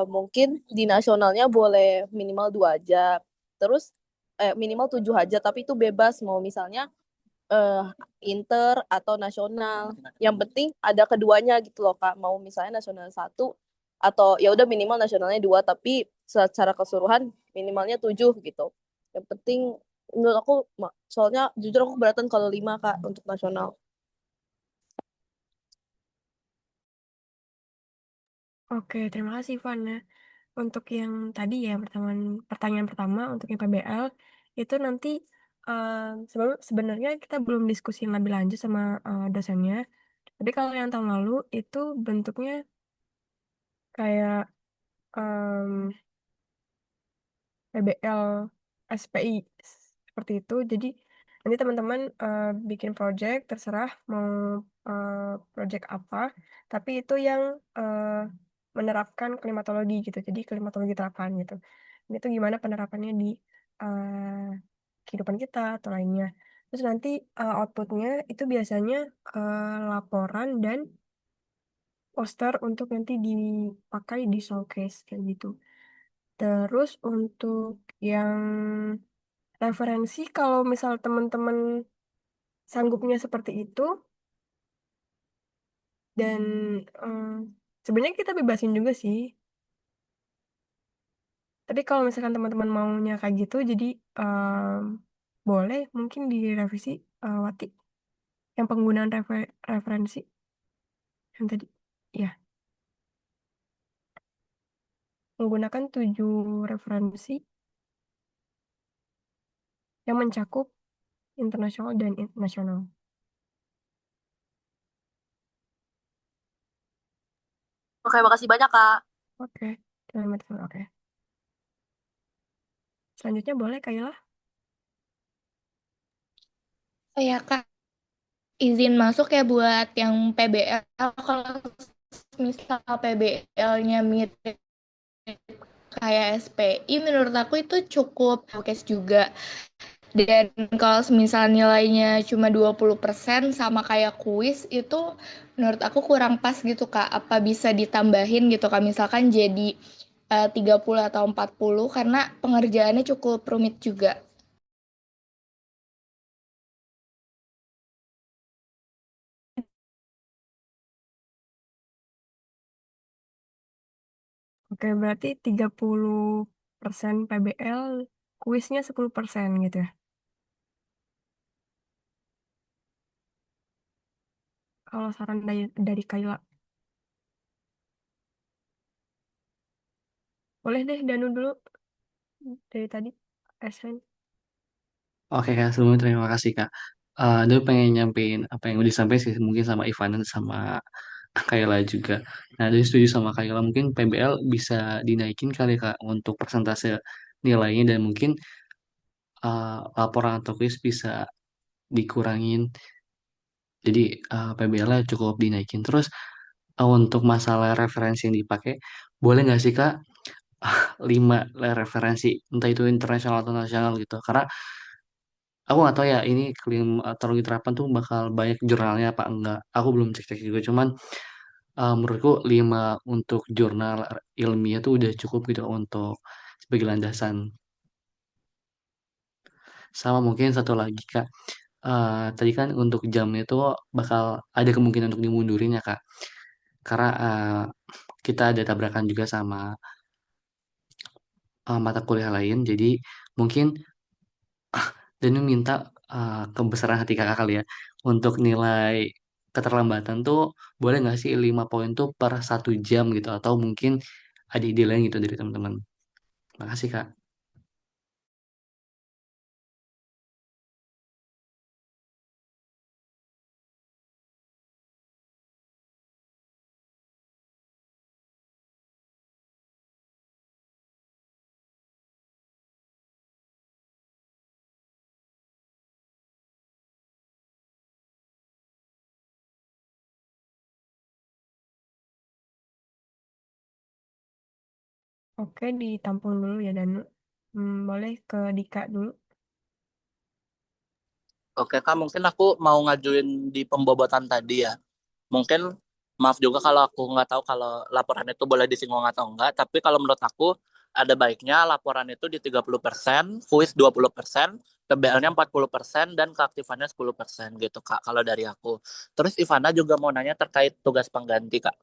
mungkin di nasionalnya boleh minimal 2 aja. Terus minimal 7 aja tapi itu bebas mau misalnya eh, inter atau nasional. Yang penting ada keduanya gitu loh Kak. Mau misalnya nasional satu atau ya udah minimal nasionalnya 2 tapi secara keseluruhan minimalnya 7 gitu. Yang penting menurut aku soalnya jujur aku keberatan kalau 5 Kak untuk nasional. Oke, terima kasih Fana. Untuk yang tadi ya, pertanyaan pertama untuk yang PBL, itu nanti sebenarnya kita belum diskusi lebih lanjut sama dosennya. Tapi kalau yang tahun lalu itu bentuknya kayak em, PBL SPI seperti itu. Jadi nanti teman-teman bikin project terserah mau project apa, tapi itu yang eh, menerapkan klimatologi gitu. Jadi klimatologi terapan gitu. Dan itu gimana penerapannya di kehidupan kita atau lainnya. Terus nanti outputnya itu biasanya laporan dan poster untuk nanti dipakai di showcase kayak gitu. Terus untuk yang referensi kalau misal teman-teman sanggupnya seperti itu dan sebenarnya kita bebasin juga sih. Tapi kalau misalkan teman-teman maunya kayak gitu, jadi boleh mungkin direvisi Wati yang penggunaan referensi yang tadi. Ya, menggunakan 7 referensi yang mencakup internasional dan nasional. Oke, makasih banyak Kak. Oke, terima kasih. Oke. Selanjutnya boleh Kayla? Oh ya Kak, izin masuk ya buat yang PBL. Kalau misal PBL-nya mirip kayak SPI, menurut aku itu cukup showcase juga. Dan kalau misal nilainya cuma 20% sama kayak kuis, itu menurut aku kurang pas gitu Kak. Apa bisa ditambahin gitu Kak, misalkan jadi 30 atau 40 karena pengerjaannya cukup rumit juga. Oke, berarti 30% PBL, kuisnya 10% gitu ya. Kalau saran dari Kayla. Boleh deh Danu dulu dari tadi. Aspen. Oke Kak, sebelumnya terima kasih Kak. Dia pengen nyampein apa yang udah disampaikan sih mungkin sama Ivan dan sama Kayla juga. Nah, dia setuju sama Kayla mungkin PBL bisa dinaikin kali Kak untuk persentase nilainya dan mungkin laporan atau kuis bisa dikurangin. Jadi PBL-nya cukup dinaikin. Terus untuk masalah referensi yang dipakai, boleh nggak sih Kak 5 referensi, entah itu internasional atau nasional gitu. Karena aku nggak tahu ya ini klimatologi terapan tuh bakal banyak jurnalnya apa enggak. Aku belum cek-cek juga. Cuman menurutku 5 untuk jurnal ilmiah tuh udah cukup gitu untuk sebagai landasan. Sama mungkin satu lagi Kak. Tadi kan untuk jamnya tuh bakal ada kemungkinan untuk dimundurin ya Kak. Karena kita ada tabrakan juga sama mata kuliah lain. Jadi mungkin Danu minta kebesaran hati kakak kali ya untuk nilai keterlambatan tuh boleh nggak sih 5 poin tuh per 1 jam gitu atau mungkin ada ide lain gitu dari teman-teman. Makasih Kak. Oke, ditampung dulu ya Danu. Boleh ke Dika dulu. Oke Kak, mungkin aku mau ngajuin di pembobotan tadi ya. Mungkin maaf juga kalau aku nggak tahu kalau laporan itu boleh disinggung atau enggak, tapi kalau menurut aku ada baiknya laporan itu di 30%, kuis 20%, TBL-nya 40%, dan keaktifannya 10% gitu Kak, kalau dari aku. Terus Ivana juga mau nanya terkait tugas pengganti Kak.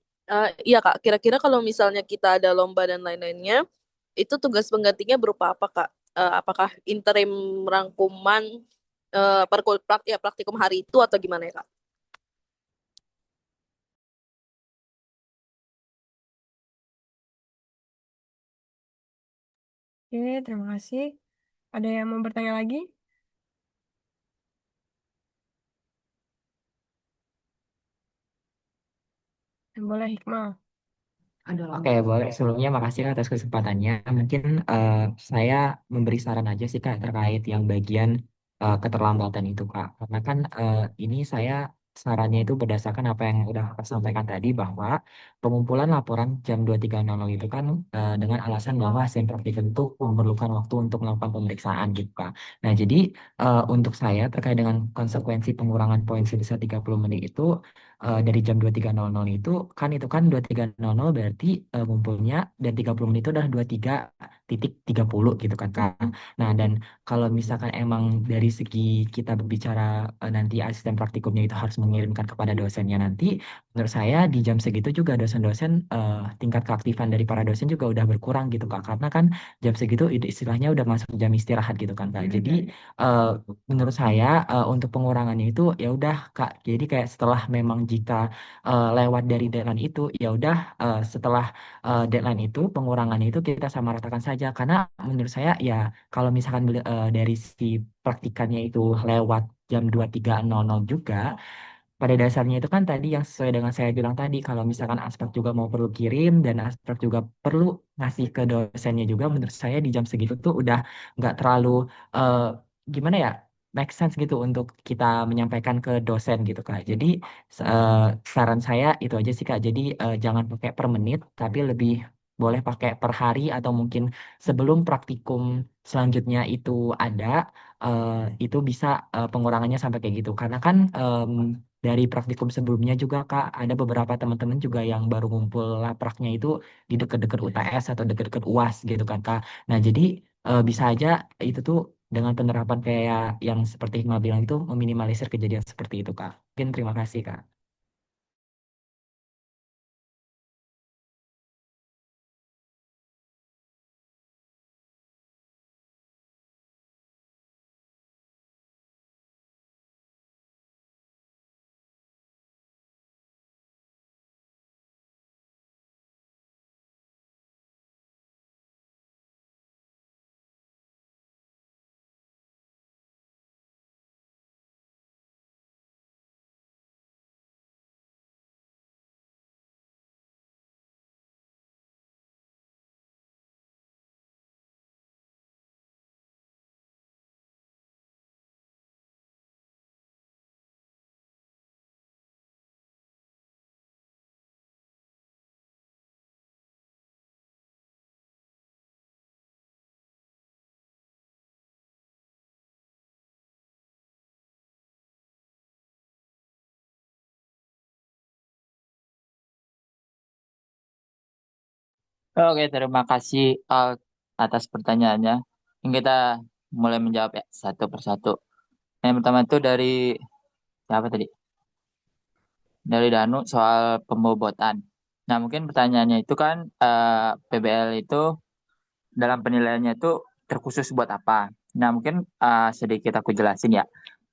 Iya Kak, kira-kira kalau misalnya kita ada lomba dan lain-lainnya, itu tugas penggantinya berupa apa Kak? Apakah interim rangkuman praktikum hari itu atau gimana ya Kak? Oke, terima kasih. Ada yang mau bertanya lagi? Boleh Hikmah. Oke, boleh. Sebelumnya makasih Kak atas kesempatannya. Mungkin saya memberi saran aja sih Kak terkait yang bagian keterlambatan itu Kak. Karena kan ini saya sarannya itu berdasarkan apa yang udah Kakak sampaikan tadi bahwa pengumpulan laporan jam 23.00 itu kan dengan alasan bahwa hasil praktikum itu memerlukan waktu untuk melakukan pemeriksaan gitu Kak. Nah, jadi untuk saya terkait dengan konsekuensi pengurangan poin sebesar 30 menit itu dari jam 23.00 itu kan 23.00 berarti ngumpulnya dan 30 menit itu adalah 23.30 gitu kan Kak. Nah, dan kalau misalkan emang dari segi kita berbicara nanti asisten praktikumnya itu harus mengirimkan kepada dosennya nanti, menurut saya di jam segitu juga dosen-dosen tingkat keaktifan dari para dosen juga udah berkurang gitu Kak. Karena kan jam segitu istilahnya udah masuk jam istirahat gitu kan Kak. Jadi eh, menurut saya untuk pengurangannya itu ya udah Kak. Jadi kayak setelah memang jika lewat dari deadline itu ya udah setelah deadline itu pengurangannya itu kita samaratakan saja karena menurut saya ya kalau misalkan dari si praktikannya itu lewat jam 23.00 juga pada dasarnya itu kan tadi yang sesuai dengan saya bilang tadi kalau misalkan aspek juga mau perlu kirim dan aspek juga perlu ngasih ke dosennya juga menurut saya di jam segitu tuh udah nggak terlalu eh, gimana ya make sense gitu untuk kita menyampaikan ke dosen gitu Kak. Jadi eh, saran saya itu aja sih Kak. Jadi jangan pakai per menit tapi lebih boleh pakai per hari atau mungkin sebelum praktikum selanjutnya itu ada eh, itu bisa pengurangannya sampai kayak gitu karena kan dari praktikum sebelumnya juga Kak, ada beberapa teman-teman juga yang baru ngumpul lapraknya itu di dekat-dekat UTS atau dekat-dekat UAS gitu kan Kak. Nah, jadi bisa aja itu tuh dengan penerapan kayak yang seperti Hikmah bilang itu meminimalisir kejadian seperti itu Kak. Mungkin terima kasih Kak. Oke, terima kasih atas pertanyaannya. Yang kita mulai menjawab ya satu persatu. Yang pertama itu dari siapa tadi? Dari Danu soal pembobotan. Nah, mungkin pertanyaannya itu kan PBL itu dalam penilaiannya itu terkhusus buat apa? Nah, mungkin sedikit aku jelasin ya.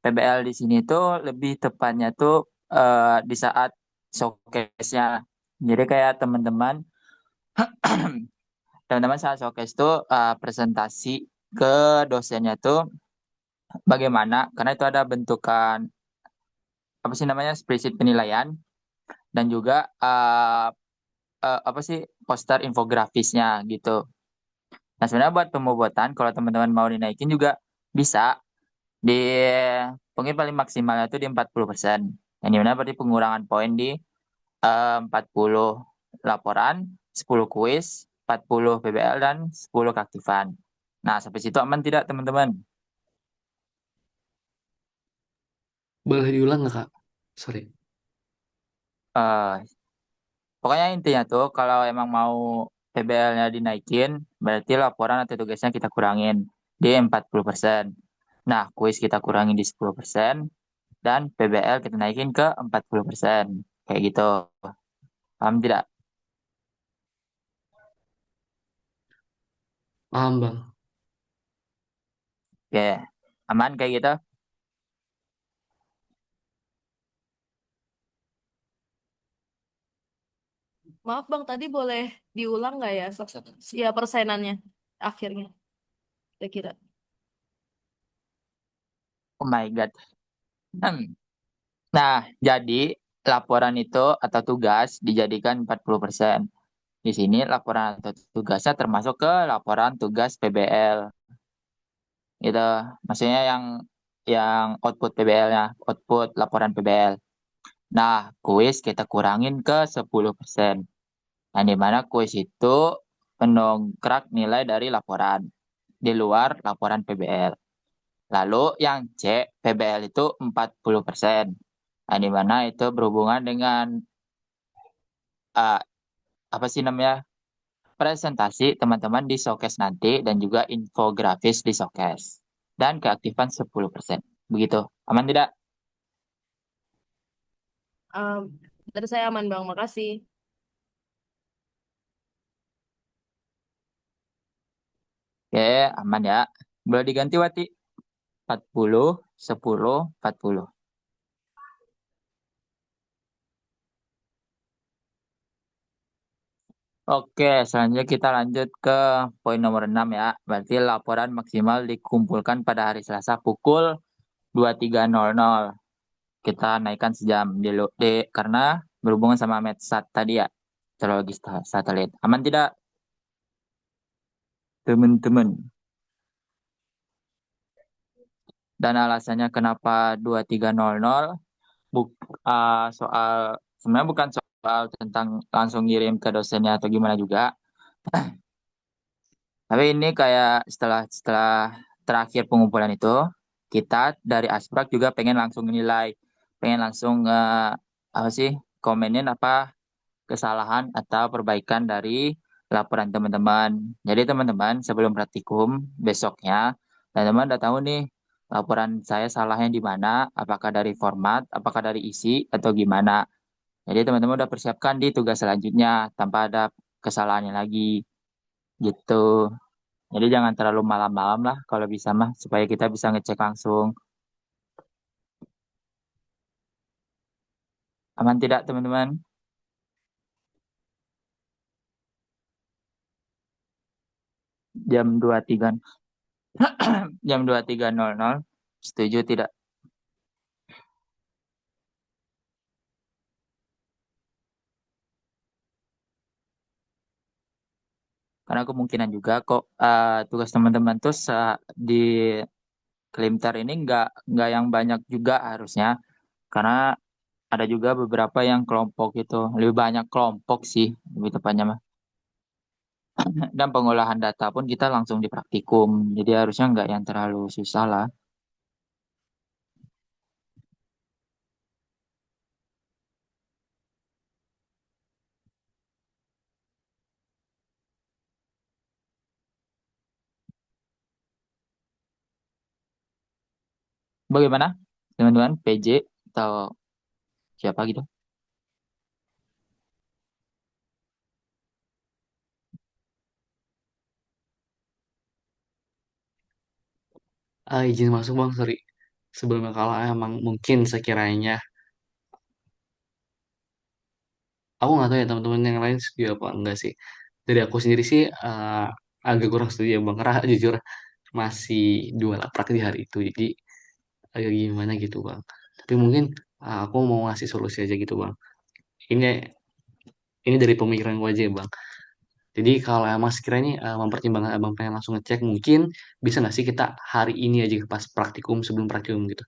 PBL di sini tuh lebih tepatnya tuh di saat showcase-nya. Jadi kayak teman-teman teman-teman saat showcase tuh presentasi ke dosennya tuh bagaimana, karena itu ada bentukan apa sih namanya spreadsheet penilaian dan juga apa sih poster infografisnya gitu. Nah sebenarnya buat pembobotan kalau teman-teman mau dinaikin juga bisa di mungkin paling maksimalnya itu di 40%. Yang dimana berarti pengurangan poin di 40 laporan, 10 kuis, 40 PBL dan 10 keaktifan. Nah sampai situ aman tidak teman-teman? Boleh diulang nggak, Kak? Sorry. Eh, Pokoknya intinya tuh kalau emang mau PBL-nya dinaikin, berarti laporan atau tugasnya kita kurangin di 40%. Nah, kuis kita kurangin di 10%, dan PBL kita naikin ke 40%. Kayak gitu. Paham tidak? Paham, Bang. Oke. Aman kayak gitu? Maaf Bang, tadi boleh diulang nggak ya? Ya persenannya akhirnya, kira-kira. Oh my God. Nah, jadi laporan itu atau tugas dijadikan 40%. Di sini laporan atau tugasnya termasuk ke laporan tugas PBL. Gitu. Maksudnya yang output PBL-nya, output laporan PBL. Nah, kuis kita kurangin ke 10%. Nah, di mana kuis itu mendongkrak nilai dari laporan di luar laporan PBL. Lalu yang C, PBL itu 40%. Nah, di mana itu berhubungan dengan uh, apa sih namanya? Presentasi teman-teman di showcase nanti dan juga infografis di showcase. Dan keaktifan 10%. Begitu. Aman tidak? Um, dari saya aman Bang, makasih. Oke, aman ya. Boleh diganti Wati? 40, 10, 40. Oke, selanjutnya kita lanjut ke poin nomor 6 ya. Berarti laporan maksimal dikumpulkan pada hari Selasa pukul 23.00. Kita naikkan sejam karena berhubungan sama Metsat tadi ya. Meteorologi satelit. Aman tidak, teman-teman? Dan alasannya kenapa 23.00 buk, soal sebenarnya bukan soal tentang langsung ngirim ke dosennya atau gimana juga. Tapi ini kayak setelah setelah terakhir pengumpulan itu, kita dari Asprak juga pengen langsung nilai, pengen langsung apa sih komenin apa kesalahan atau perbaikan dari laporan teman-teman. Jadi teman-teman sebelum praktikum besoknya, teman-teman udah tahu nih laporan saya salahnya di mana, apakah dari format, apakah dari isi atau gimana. Jadi teman-teman udah persiapkan di tugas selanjutnya tanpa ada kesalahannya lagi gitu. Jadi jangan terlalu malam-malam lah kalau bisa mah supaya kita bisa ngecek langsung. Aman tidak teman-teman? Jam 23 jam 23.00. Setuju tidak? Karena kemungkinan juga kok tugas teman-teman tuh di Klimter ini nggak yang banyak juga harusnya. Karena ada juga beberapa yang kelompok itu lebih banyak kelompok sih lebih tepatnya mah. Dan pengolahan data pun kita langsung di praktikum. Jadi harusnya nggak yang terlalu susah lah. Bagaimana teman-teman PJ atau siapa gitu? Izin masuk, Bang, sorry. Sebelumnya kalau emang mungkin sekiranya aku nggak tahu ya teman-teman yang lain setuju apa enggak sih. Dari aku sendiri sih agak kurang setuju ya Bang, karena jujur masih 2 laprak di hari itu, jadi agak gimana gitu Bang. Tapi mungkin aku mau ngasih solusi aja gitu Bang. Ini ini dari pemikiran gue aja ya Bang. Jadi kalau emang sekiranya mempertimbangkan abang pengen langsung ngecek, mungkin bisa nggak sih kita hari ini aja pas praktikum sebelum praktikum gitu.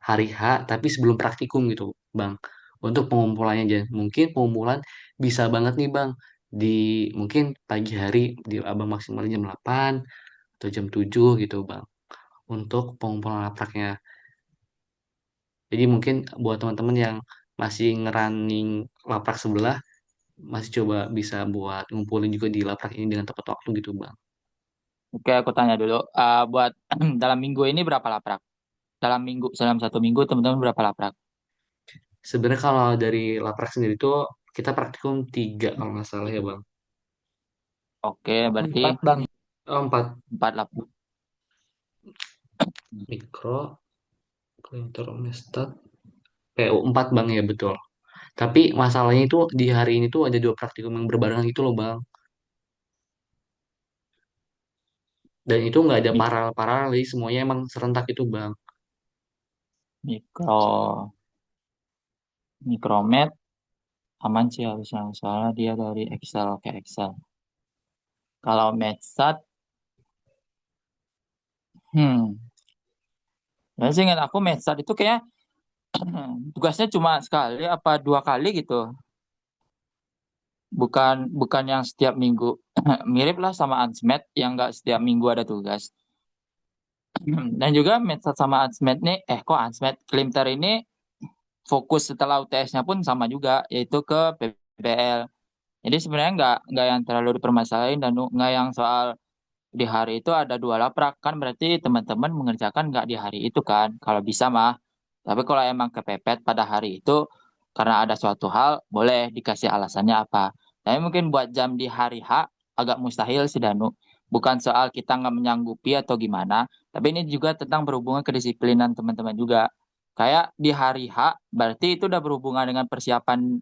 Hari H tapi sebelum praktikum gitu bang. Untuk pengumpulannya aja. Mungkin pengumpulan bisa banget nih bang. Di mungkin pagi hari di abang maksimal jam 8 atau jam 7 gitu bang. Untuk pengumpulan lapraknya. Jadi mungkin buat teman-teman yang masih ngerunning laprak sebelah, masih coba bisa buat ngumpulin juga di laprak ini dengan tepat waktu gitu bang. Oke, aku tanya dulu. Buat dalam minggu ini berapa laprak? Dalam 1 minggu teman-teman berapa laprak? Sebenarnya kalau dari laprak sendiri tuh kita praktikum 3 kalau nggak salah ya bang. Oke, berarti 4 Bang. 4 4 laprak. mikro, klinter, mestat, PU 4 bang ya betul. Tapi masalahnya itu di hari ini tuh ada 2 praktikum yang berbarengan gitu loh bang. Dan itu nggak ada Mik- paralel-paralel, jadi semuanya emang serentak itu bang. Mikro, Mikromet aman sih harusnya, soalnya dia dari Excel ke Excel. Kalau Metsat, hmm, ya sih ingat aku Metsat itu kayak tugasnya cuma sekali apa 2 kali gitu. Bukan bukan yang setiap minggu. Mirip lah sama Ansmet yang nggak setiap minggu ada tugas. Dan juga Metsat sama Ansmet nih, kok Ansmet Klimter ini fokus setelah UTS-nya pun sama juga, yaitu ke PBL. Jadi sebenarnya nggak yang terlalu dipermasalahin dan nggak yang soal di hari itu ada 2 laprak kan berarti teman-teman mengerjakan nggak di hari itu kan kalau bisa mah. Tapi kalau emang kepepet pada hari itu karena ada suatu hal boleh dikasih alasannya apa. Tapi mungkin buat jam di hari H agak mustahil sih Danu. Bukan soal kita nggak menyanggupi atau gimana, tapi ini juga tentang berhubungan kedisiplinan teman-teman juga. Kayak di hari H berarti itu udah berhubungan dengan persiapan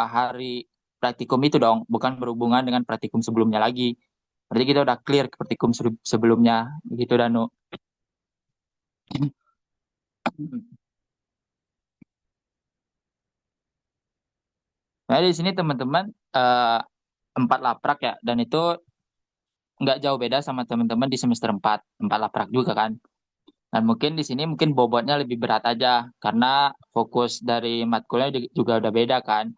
hari praktikum itu dong, bukan berhubungan dengan praktikum sebelumnya lagi. Berarti kita udah clear ke praktikum sebelumnya, gitu Danu. Nah di sini teman-teman 4 laprak ya, dan itu nggak jauh beda sama teman-teman di semester 4 laprak juga kan. Dan mungkin di sini mungkin bobotnya lebih berat aja, karena fokus dari matkulnya juga udah beda kan.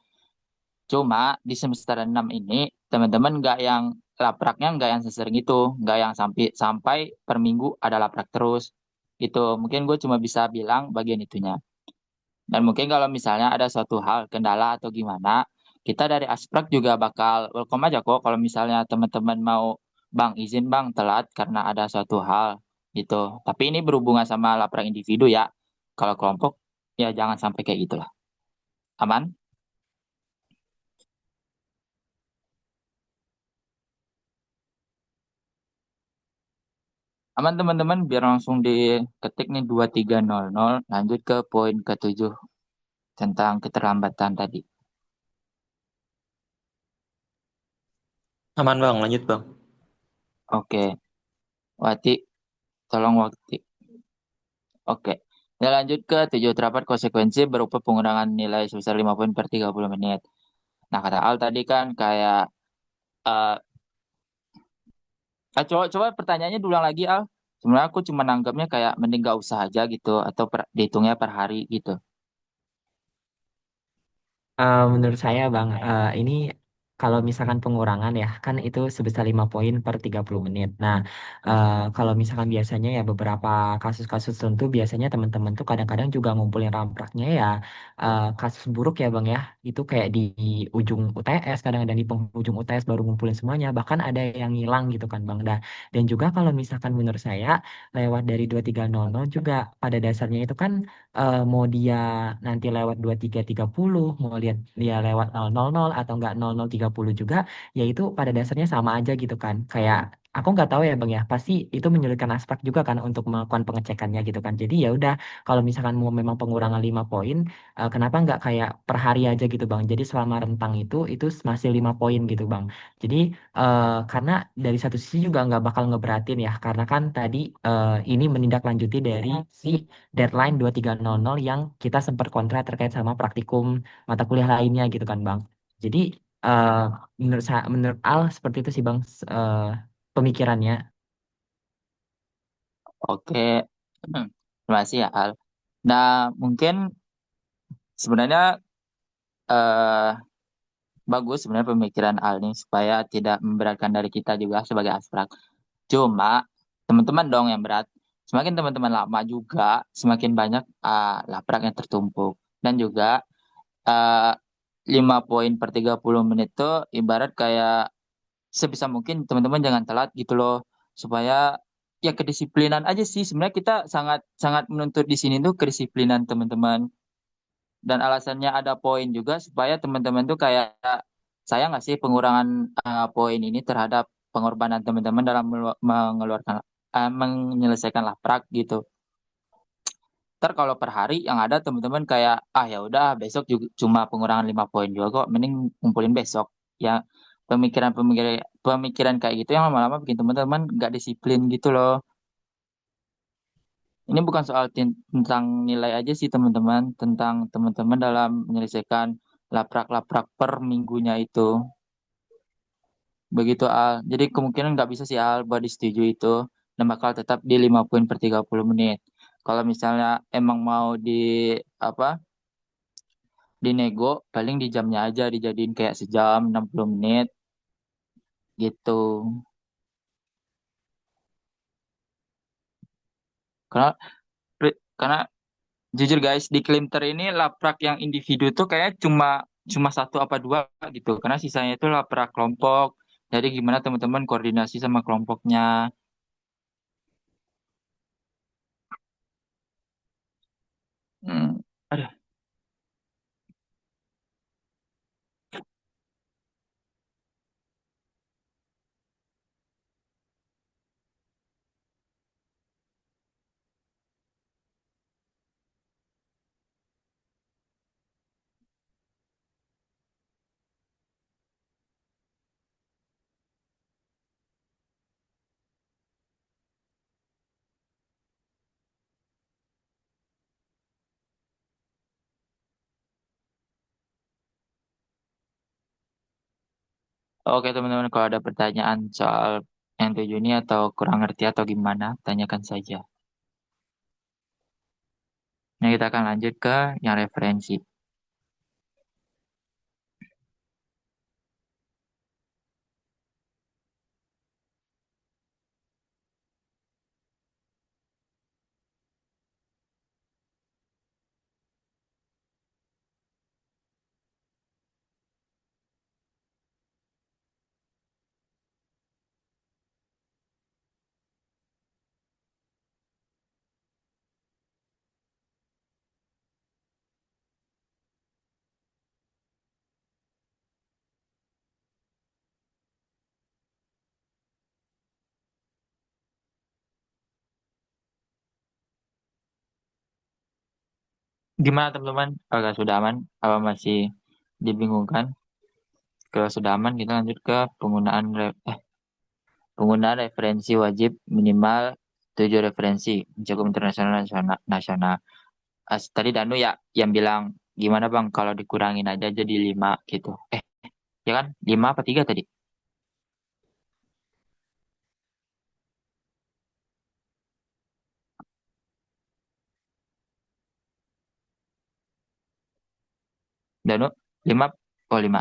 Cuma di semester 6 ini teman-teman nggak yang lapraknya nggak yang sesering itu, nggak yang sampai sampai per minggu ada laprak terus gitu. Mungkin gue cuma bisa bilang bagian itunya. Dan mungkin kalau misalnya ada suatu hal kendala atau gimana, kita dari Asprak juga bakal welcome aja kok kalau misalnya teman-teman mau bang izin bang telat karena ada suatu hal gitu. Tapi ini berhubungan sama laprak individu ya. Kalau kelompok ya jangan sampai kayak gitulah. Aman? Aman teman-teman, biar langsung diketik nih 2300, lanjut ke poin ke-7 tentang keterlambatan tadi. Aman bang, lanjut bang. Oke, Wati, tolong Wati. Oke, kita lanjut ke 7 terdapat konsekuensi berupa pengurangan nilai sebesar 5 poin per 30 menit. Nah, kata Al tadi kan kayak, eh coba pertanyaannya diulang lagi Al. Sebenarnya aku cuma nanggapnya kayak mending gak usah aja gitu, atau dihitungnya per hari gitu. Menurut saya Bang, ini kalau misalkan pengurangan ya, kan itu sebesar 5 poin per 30 menit. Nah, kalau misalkan biasanya ya beberapa kasus-kasus tertentu biasanya teman-teman tuh kadang-kadang juga ngumpulin rampraknya ya kasus buruk ya Bang ya. Itu kayak di ujung UTS, kadang-kadang di penghujung UTS baru ngumpulin semuanya. Bahkan ada yang ngilang gitu kan Bang. Dan juga kalau misalkan menurut saya lewat dari 2300 juga pada dasarnya itu kan mau dia nanti lewat 2330, mau lihat dia lewat 000 atau enggak 0030 30 juga, yaitu pada dasarnya sama aja gitu kan. Kayak aku nggak tahu ya Bang ya, pasti itu menyulitkan aspek juga kan untuk melakukan pengecekannya gitu kan. Jadi ya udah, kalau misalkan mau memang pengurangan 5 poin, kenapa nggak kayak per hari aja gitu Bang. Jadi selama rentang itu masih 5 poin gitu Bang. Jadi karena dari satu sisi juga nggak bakal ngeberatin ya, karena kan tadi ini menindaklanjuti dari si deadline 2300 yang kita sempat kontra terkait sama praktikum mata kuliah lainnya gitu kan Bang. Jadi eh, menurut Al seperti itu sih Bang, pemikirannya. Oke. Terima kasih ya, Al. Nah, mungkin sebenarnya eh, bagus sebenarnya pemikiran Al nih supaya tidak memberatkan dari kita juga sebagai asprak. Cuma teman-teman dong yang berat. Semakin teman-teman lama juga, semakin banyak laprak yang tertumpuk. Dan juga eh, 5 poin per 30 menit tuh ibarat kayak sebisa mungkin teman-teman jangan telat gitu loh. Supaya ya kedisiplinan aja sih. Sebenarnya kita sangat sangat menuntut di sini tuh kedisiplinan teman-teman. Dan alasannya ada poin juga supaya teman-teman tuh kayak saya nggak sih pengurangan poin ini terhadap pengorbanan teman-teman dalam mengeluarkan menyelesaikan laprak gitu. Ntar kalau per hari yang ada teman-teman kayak ya udah besok juga cuma pengurangan 5 poin juga kok, mending ngumpulin besok. Ya pemikiran-pemikiran pemikiran kayak gitu yang lama-lama bikin teman-teman nggak disiplin gitu loh. Ini bukan soal tentang nilai aja sih teman-teman, tentang teman-teman dalam menyelesaikan laprak-laprak per minggunya itu. Begitu Al. Jadi kemungkinan nggak bisa sih Al buat disetujui itu dan bakal tetap di 5 poin per 30 menit. Kalau misalnya emang mau apa? Dinego paling di jamnya aja dijadiin kayak sejam 60 menit gitu. Karena karena jujur guys di Klimter ini laprak yang individu tuh kayak cuma cuma satu apa dua gitu. Karena sisanya itu laprak kelompok. Jadi gimana teman-teman koordinasi sama kelompoknya. Hmm. Aduh. Oke teman-teman kalau ada pertanyaan soal yang tujuh ini atau kurang ngerti atau gimana, tanyakan saja. Nah kita akan lanjut ke yang referensi. Gimana teman-teman? Apakah sudah aman? Apa masih dibingungkan? Kalau sudah aman kita lanjut ke penggunaan referensi wajib minimal 7 referensi mencakup internasional nasional. nasional. Tadi Danu ya yang bilang gimana Bang kalau dikurangin aja jadi 5 gitu. Ya kan? 5 apa 3 tadi? Danu 5. Oh 5.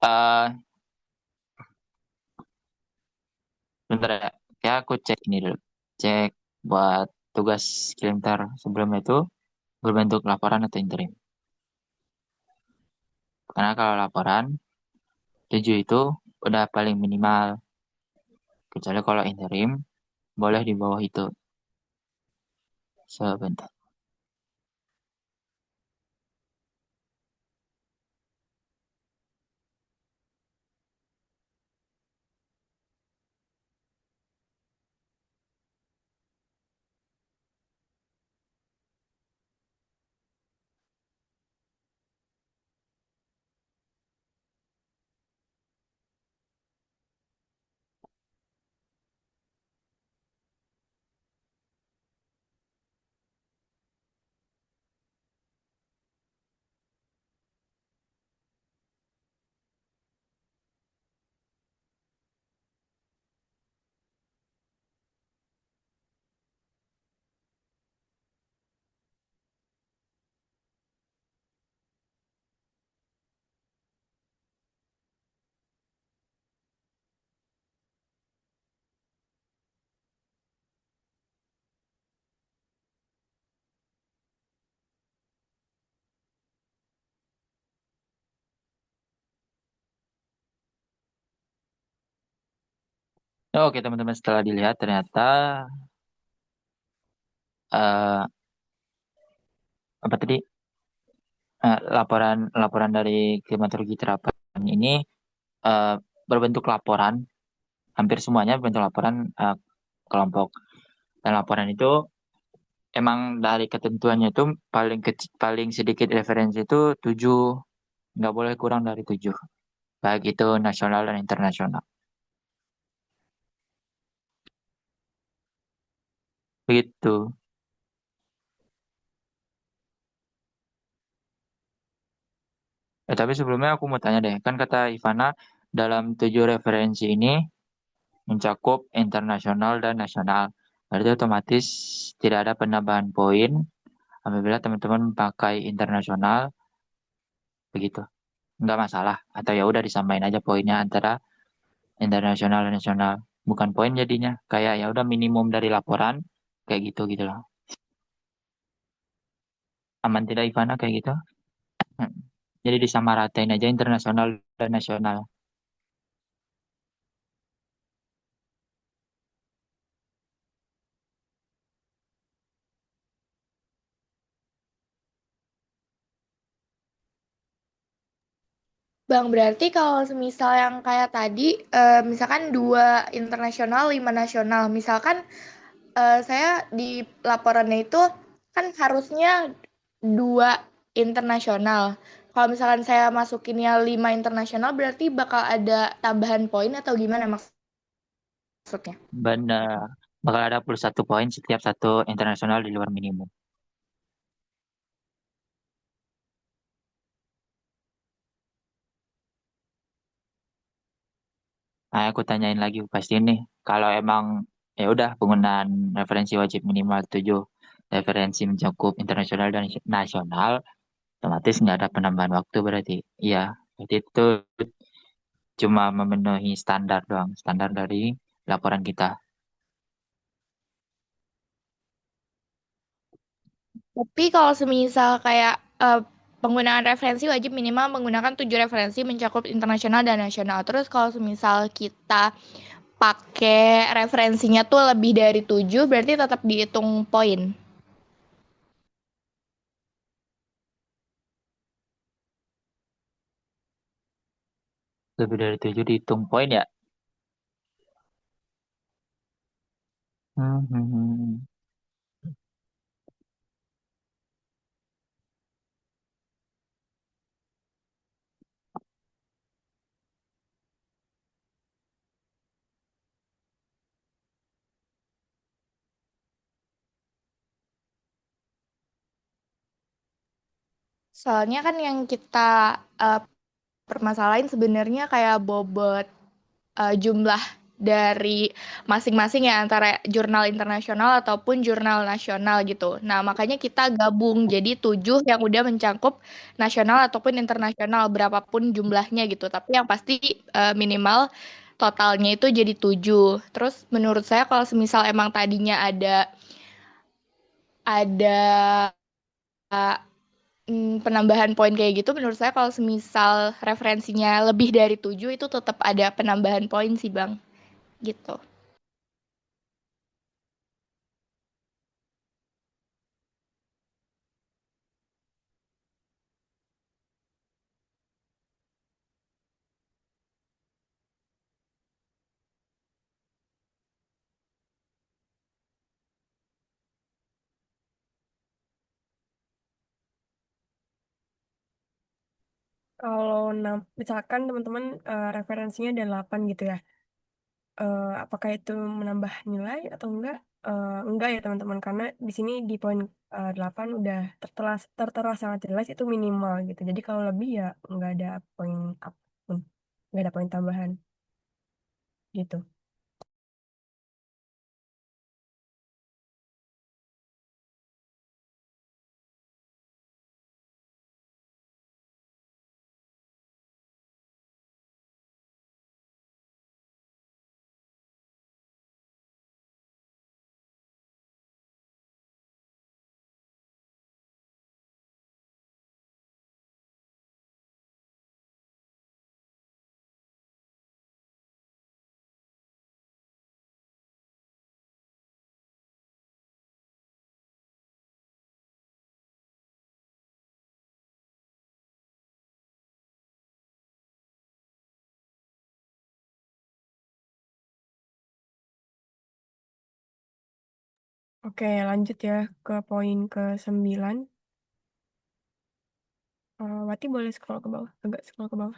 Eh bentar ya. Ya aku cek ini dulu. Cek buat tugas kirimtar sebelumnya itu berbentuk laporan atau interim. Karena kalau laporan 7 itu udah paling minimal. Kecuali kalau interim boleh di bawah itu. Sebentar. Oke teman-teman, setelah dilihat ternyata eh, apa tadi laporan laporan dari klimatologi terapan ini eh, berbentuk laporan, hampir semuanya berbentuk laporan kelompok. Dan laporan itu emang dari ketentuannya itu paling sedikit referensi itu 7, nggak boleh kurang dari 7, baik itu nasional dan internasional. Begitu. Tapi sebelumnya aku mau tanya deh, kan kata Ivana dalam 7 referensi ini mencakup internasional dan nasional. Berarti otomatis tidak ada penambahan poin apabila teman-teman pakai internasional, begitu. Nggak masalah. Atau ya udah disamain aja poinnya antara internasional dan nasional. Bukan poin jadinya. Kayak ya udah minimum dari laporan kayak gitu gitu loh. Aman tidak Ivana kayak gitu? Hmm. Jadi disamaratain aja internasional dan nasional. Bang, berarti kalau semisal yang kayak tadi, misalkan 2 internasional, 5 nasional. Misalkan saya di laporannya itu kan harusnya 2 internasional. Kalau misalkan saya masukinnya 5 internasional, berarti bakal ada tambahan poin atau gimana maksudnya? Benar. Bakal ada plus 1 poin setiap satu internasional di luar minimum. Nah, aku tanyain lagi pasti nih. Kalau emang ya udah penggunaan referensi wajib minimal 7 referensi mencakup internasional dan nasional, otomatis nggak ada penambahan waktu berarti. Iya, berarti itu cuma memenuhi standar doang, standar dari laporan kita. Tapi kalau semisal kayak penggunaan referensi wajib minimal menggunakan 7 referensi mencakup internasional dan nasional. Terus kalau semisal kita pakai referensinya tuh lebih dari 7, berarti tetap dihitung poin. Lebih dari 7 dihitung poin ya. Hmm, hmm, hmm. Soalnya kan yang kita eh, permasalahin sebenarnya kayak bobot jumlah dari masing-masing ya antara jurnal internasional ataupun jurnal nasional gitu. Nah, makanya kita gabung jadi 7 yang udah mencakup nasional ataupun internasional berapapun jumlahnya gitu. Tapi yang pasti minimal totalnya itu jadi 7. Terus menurut saya kalau semisal emang tadinya ada penambahan poin kayak gitu, menurut saya kalau semisal referensinya lebih dari 7 itu tetap ada penambahan poin sih, Bang. Gitu. Kalau misalkan teman-teman referensinya ada 8 gitu ya. Apakah itu menambah nilai atau enggak? Enggak ya teman-teman, karena di sini di poin 8 udah tertera sangat jelas itu minimal gitu. Jadi kalau lebih ya enggak ada poin up, enggak ada poin tambahan gitu. Oke, lanjut ya ke poin ke-9. Wati boleh scroll ke bawah, agak scroll ke bawah.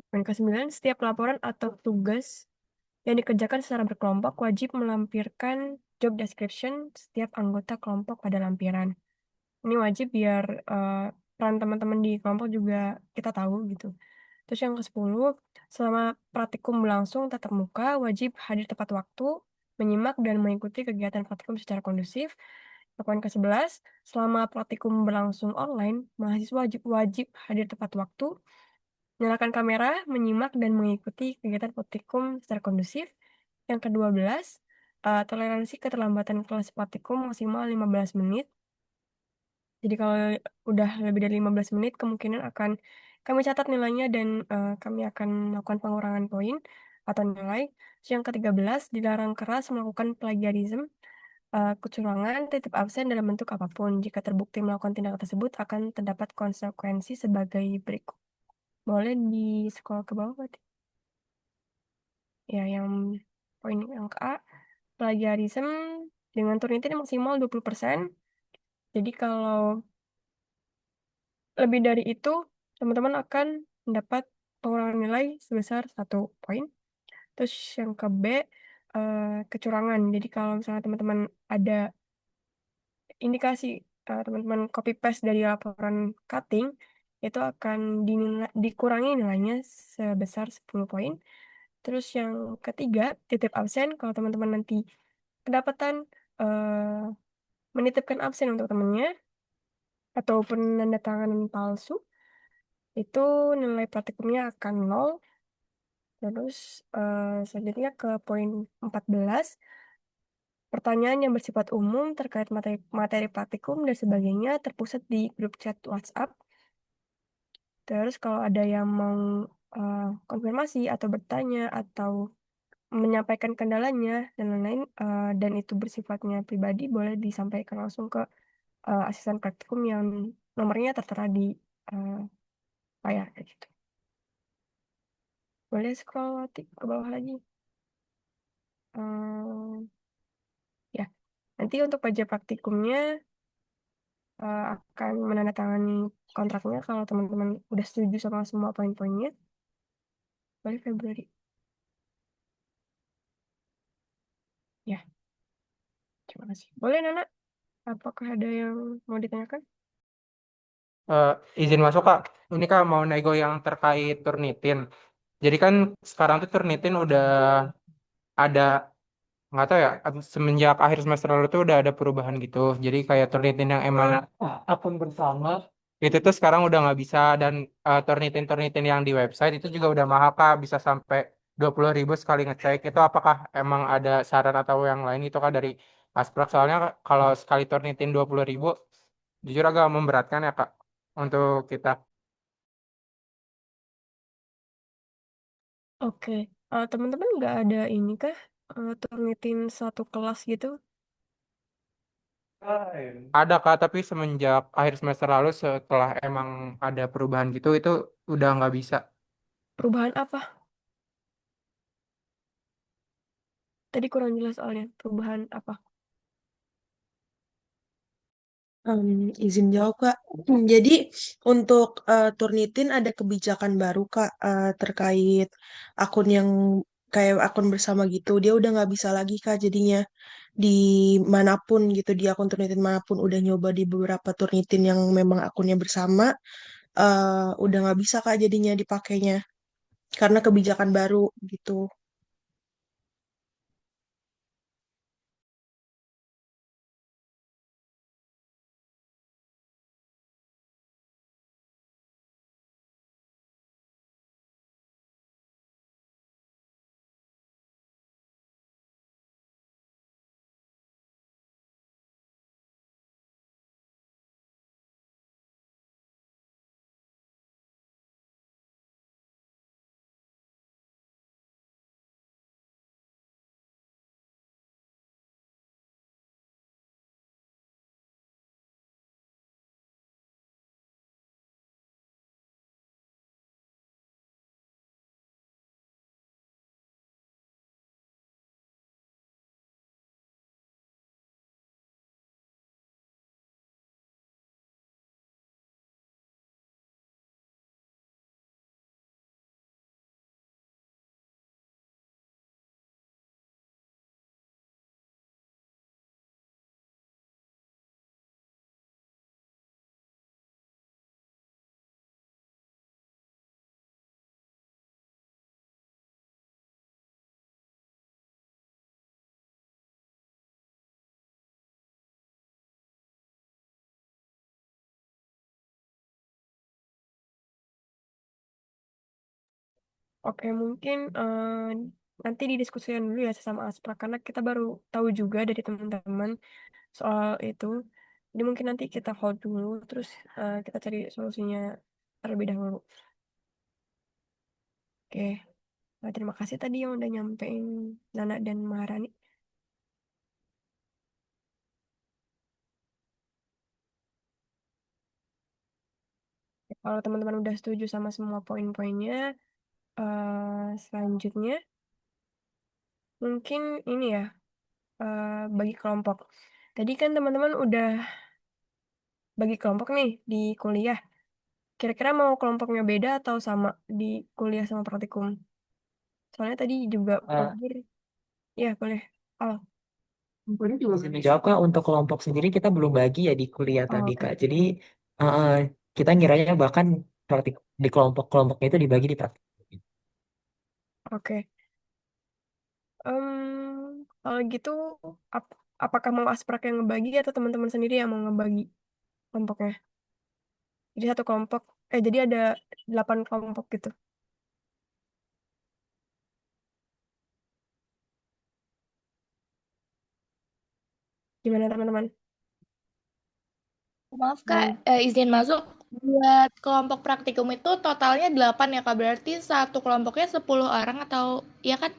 Poin ke-9, setiap laporan atau tugas yang dikerjakan secara berkelompok wajib melampirkan job description setiap anggota kelompok pada lampiran. Ini wajib biar peran teman-teman di kelompok juga kita tahu gitu. Terus yang ke-10, selama praktikum berlangsung tatap muka, wajib hadir tepat waktu, menyimak dan mengikuti kegiatan praktikum secara kondusif. Poin ke-11, selama praktikum berlangsung online, mahasiswa wajib hadir tepat waktu, nyalakan kamera, menyimak dan mengikuti kegiatan praktikum secara kondusif. Yang ke-12, toleransi keterlambatan kelas praktikum maksimal 15 menit. Jadi kalau udah lebih dari 15 menit, kemungkinan akan kami catat nilainya dan kami akan melakukan pengurangan poin atau nilai. Terus yang ke-13, dilarang keras melakukan plagiarisme, kecurangan, titip absen dalam bentuk apapun. Jika terbukti melakukan tindakan tersebut, akan terdapat konsekuensi sebagai berikut. Boleh di scroll ke bawah, berarti. Ya, yang poin yang ke A, plagiarisme dengan Turnitin maksimal 20%. Jadi kalau lebih dari itu, teman-teman akan mendapat pengurangan nilai sebesar 1 poin. Terus yang ke B, kecurangan. Jadi kalau misalnya teman-teman ada indikasi teman-teman copy paste dari laporan cutting, itu akan dikurangi nilainya sebesar 10 poin. Terus yang ketiga, titip absen. Kalau teman-teman nanti kedapatan eh, menitipkan absen untuk temannya, atau penandatanganan palsu, itu nilai praktikumnya akan 0. Terus selanjutnya ke poin 14, pertanyaan yang bersifat umum terkait materi praktikum dan sebagainya terpusat di grup chat WhatsApp. Terus kalau ada yang mau konfirmasi atau bertanya atau menyampaikan kendalanya dan lain-lain, dan itu bersifatnya pribadi, boleh disampaikan langsung ke asisten praktikum yang nomornya tertera di uh, layar kayak gitu. Boleh scroll ke bawah lagi. Ya, nanti untuk pajak praktikumnya akan menandatangani kontraknya kalau teman-teman udah setuju sama semua poin-poinnya. Boleh Februari. Ya, terima kasih. Boleh Nana, apakah ada yang mau ditanyakan? Izin masuk Kak, ini Kak mau nego yang terkait Turnitin. Jadi kan sekarang tuh Turnitin udah ada, nggak tahu ya, semenjak akhir semester lalu tuh udah ada perubahan gitu. Jadi kayak Turnitin yang emang akun bersama itu tuh sekarang udah nggak bisa, dan Turnitin yang di website itu juga udah mahal Kak, bisa sampai 20.000 sekali ngecek. Itu apakah emang ada saran atau yang lain itu Kak dari Asprak? Soalnya kalau sekali Turnitin 20.000 jujur agak memberatkan ya Kak untuk kita. Oke, teman-teman nggak ada ini kah? Turnitin satu kelas gitu? Ada Kak, tapi semenjak akhir semester lalu setelah emang ada perubahan gitu itu udah nggak bisa. Perubahan apa? Tadi kurang jelas soalnya. Perubahan apa? Izin jawab Kak. Jadi untuk Turnitin ada kebijakan baru Kak, terkait akun yang kayak akun bersama gitu. Dia udah nggak bisa lagi Kak jadinya di manapun gitu, di akun Turnitin manapun udah nyoba di beberapa Turnitin yang memang akunnya bersama, udah nggak bisa Kak jadinya dipakainya karena kebijakan baru gitu. Oke, mungkin nanti didiskusikan dulu ya sesama Aspra karena kita baru tahu juga dari teman-teman soal itu. Jadi mungkin nanti kita hold dulu, terus kita cari solusinya terlebih dahulu. Oke, terima kasih tadi yang udah nyampein Nana dan Maharani. Kalau teman-teman udah setuju sama semua poin-poinnya, selanjutnya mungkin ini ya, bagi kelompok. Tadi kan teman-teman udah bagi kelompok nih di kuliah. Kira-kira mau kelompoknya beda atau sama di kuliah sama praktikum? Soalnya tadi juga Prof. Eh, Giri. Ya, boleh. Oh, Kemudian juga bisa dijawab Kak, untuk kelompok sendiri kita belum bagi ya di kuliah tadi oke. Kak. Jadi eh, kita ngiranya bahkan praktik di kelompok-kelompoknya itu dibagi di praktik. Oke. Kalau gitu, apakah mau Asprak yang ngebagi atau teman-teman sendiri yang mau ngebagi kelompoknya? Jadi satu kelompok, jadi ada 8 kelompok gitu. Gimana teman-teman? Maaf Kak, Hmm, izin masuk. Buat kelompok praktikum itu totalnya 8 ya Kak, berarti satu kelompoknya 10 orang atau ya kan?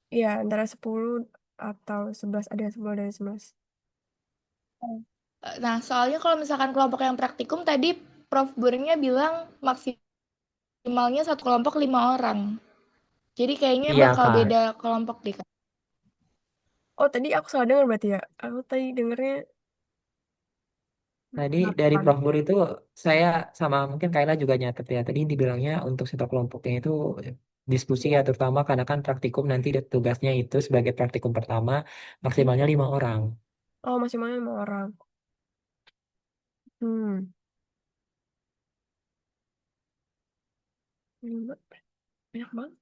Iya, antara 10 atau 11, ada 10 dari 11. Nah, soalnya kalau misalkan kelompok yang praktikum tadi Prof. Guringnya bilang maksimalnya satu kelompok 5 orang. Jadi kayaknya Iya bakal Kak. beda kelompok deh Kak. Oh, tadi aku salah dengar berarti ya. Aku tadi dengarnya Tadi dari 8. Prof. Bur itu saya sama mungkin Kaila juga nyatet ya. Tadi dibilangnya untuk satu kelompoknya itu diskusi ya, terutama karena kan praktikum nanti tugasnya itu sebagai praktikum pertama maksimalnya 5 orang. Oh, masih mana 5 orang. Hmm. Lima. Banyak banget.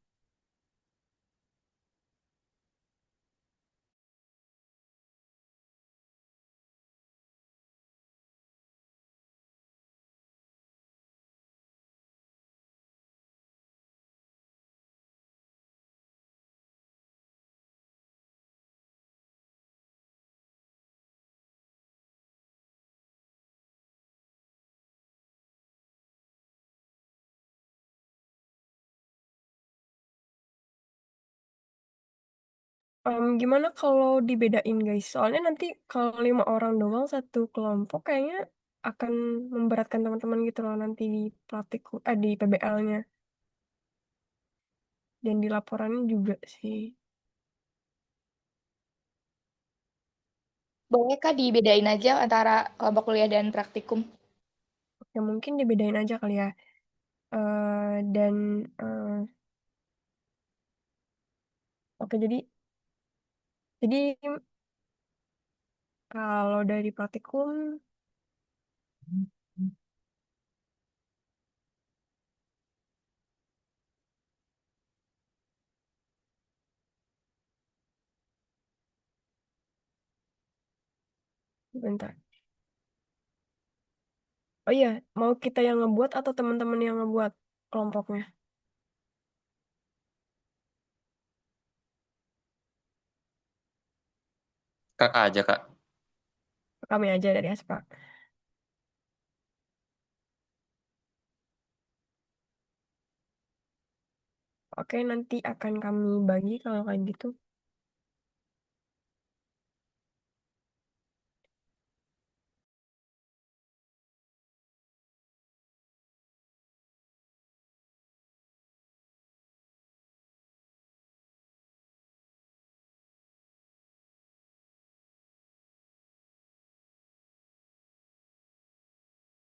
Gimana kalau dibedain guys? Soalnya nanti kalau 5 orang doang satu kelompok kayaknya akan memberatkan teman-teman gitu loh nanti di praktikum, di PBL-nya dan di laporannya juga sih. Boleh Kak dibedain aja antara kelompok kuliah dan praktikum? Ya mungkin dibedain aja kali ya. Dan oke, jadi kalau dari praktikum bentar. Oh iya, mau kita yang ngebuat atau teman-teman yang ngebuat kelompoknya? Kakak aja, Kak. Kami aja dari Aspak. Oke, nanti akan kami bagi kalau kayak gitu.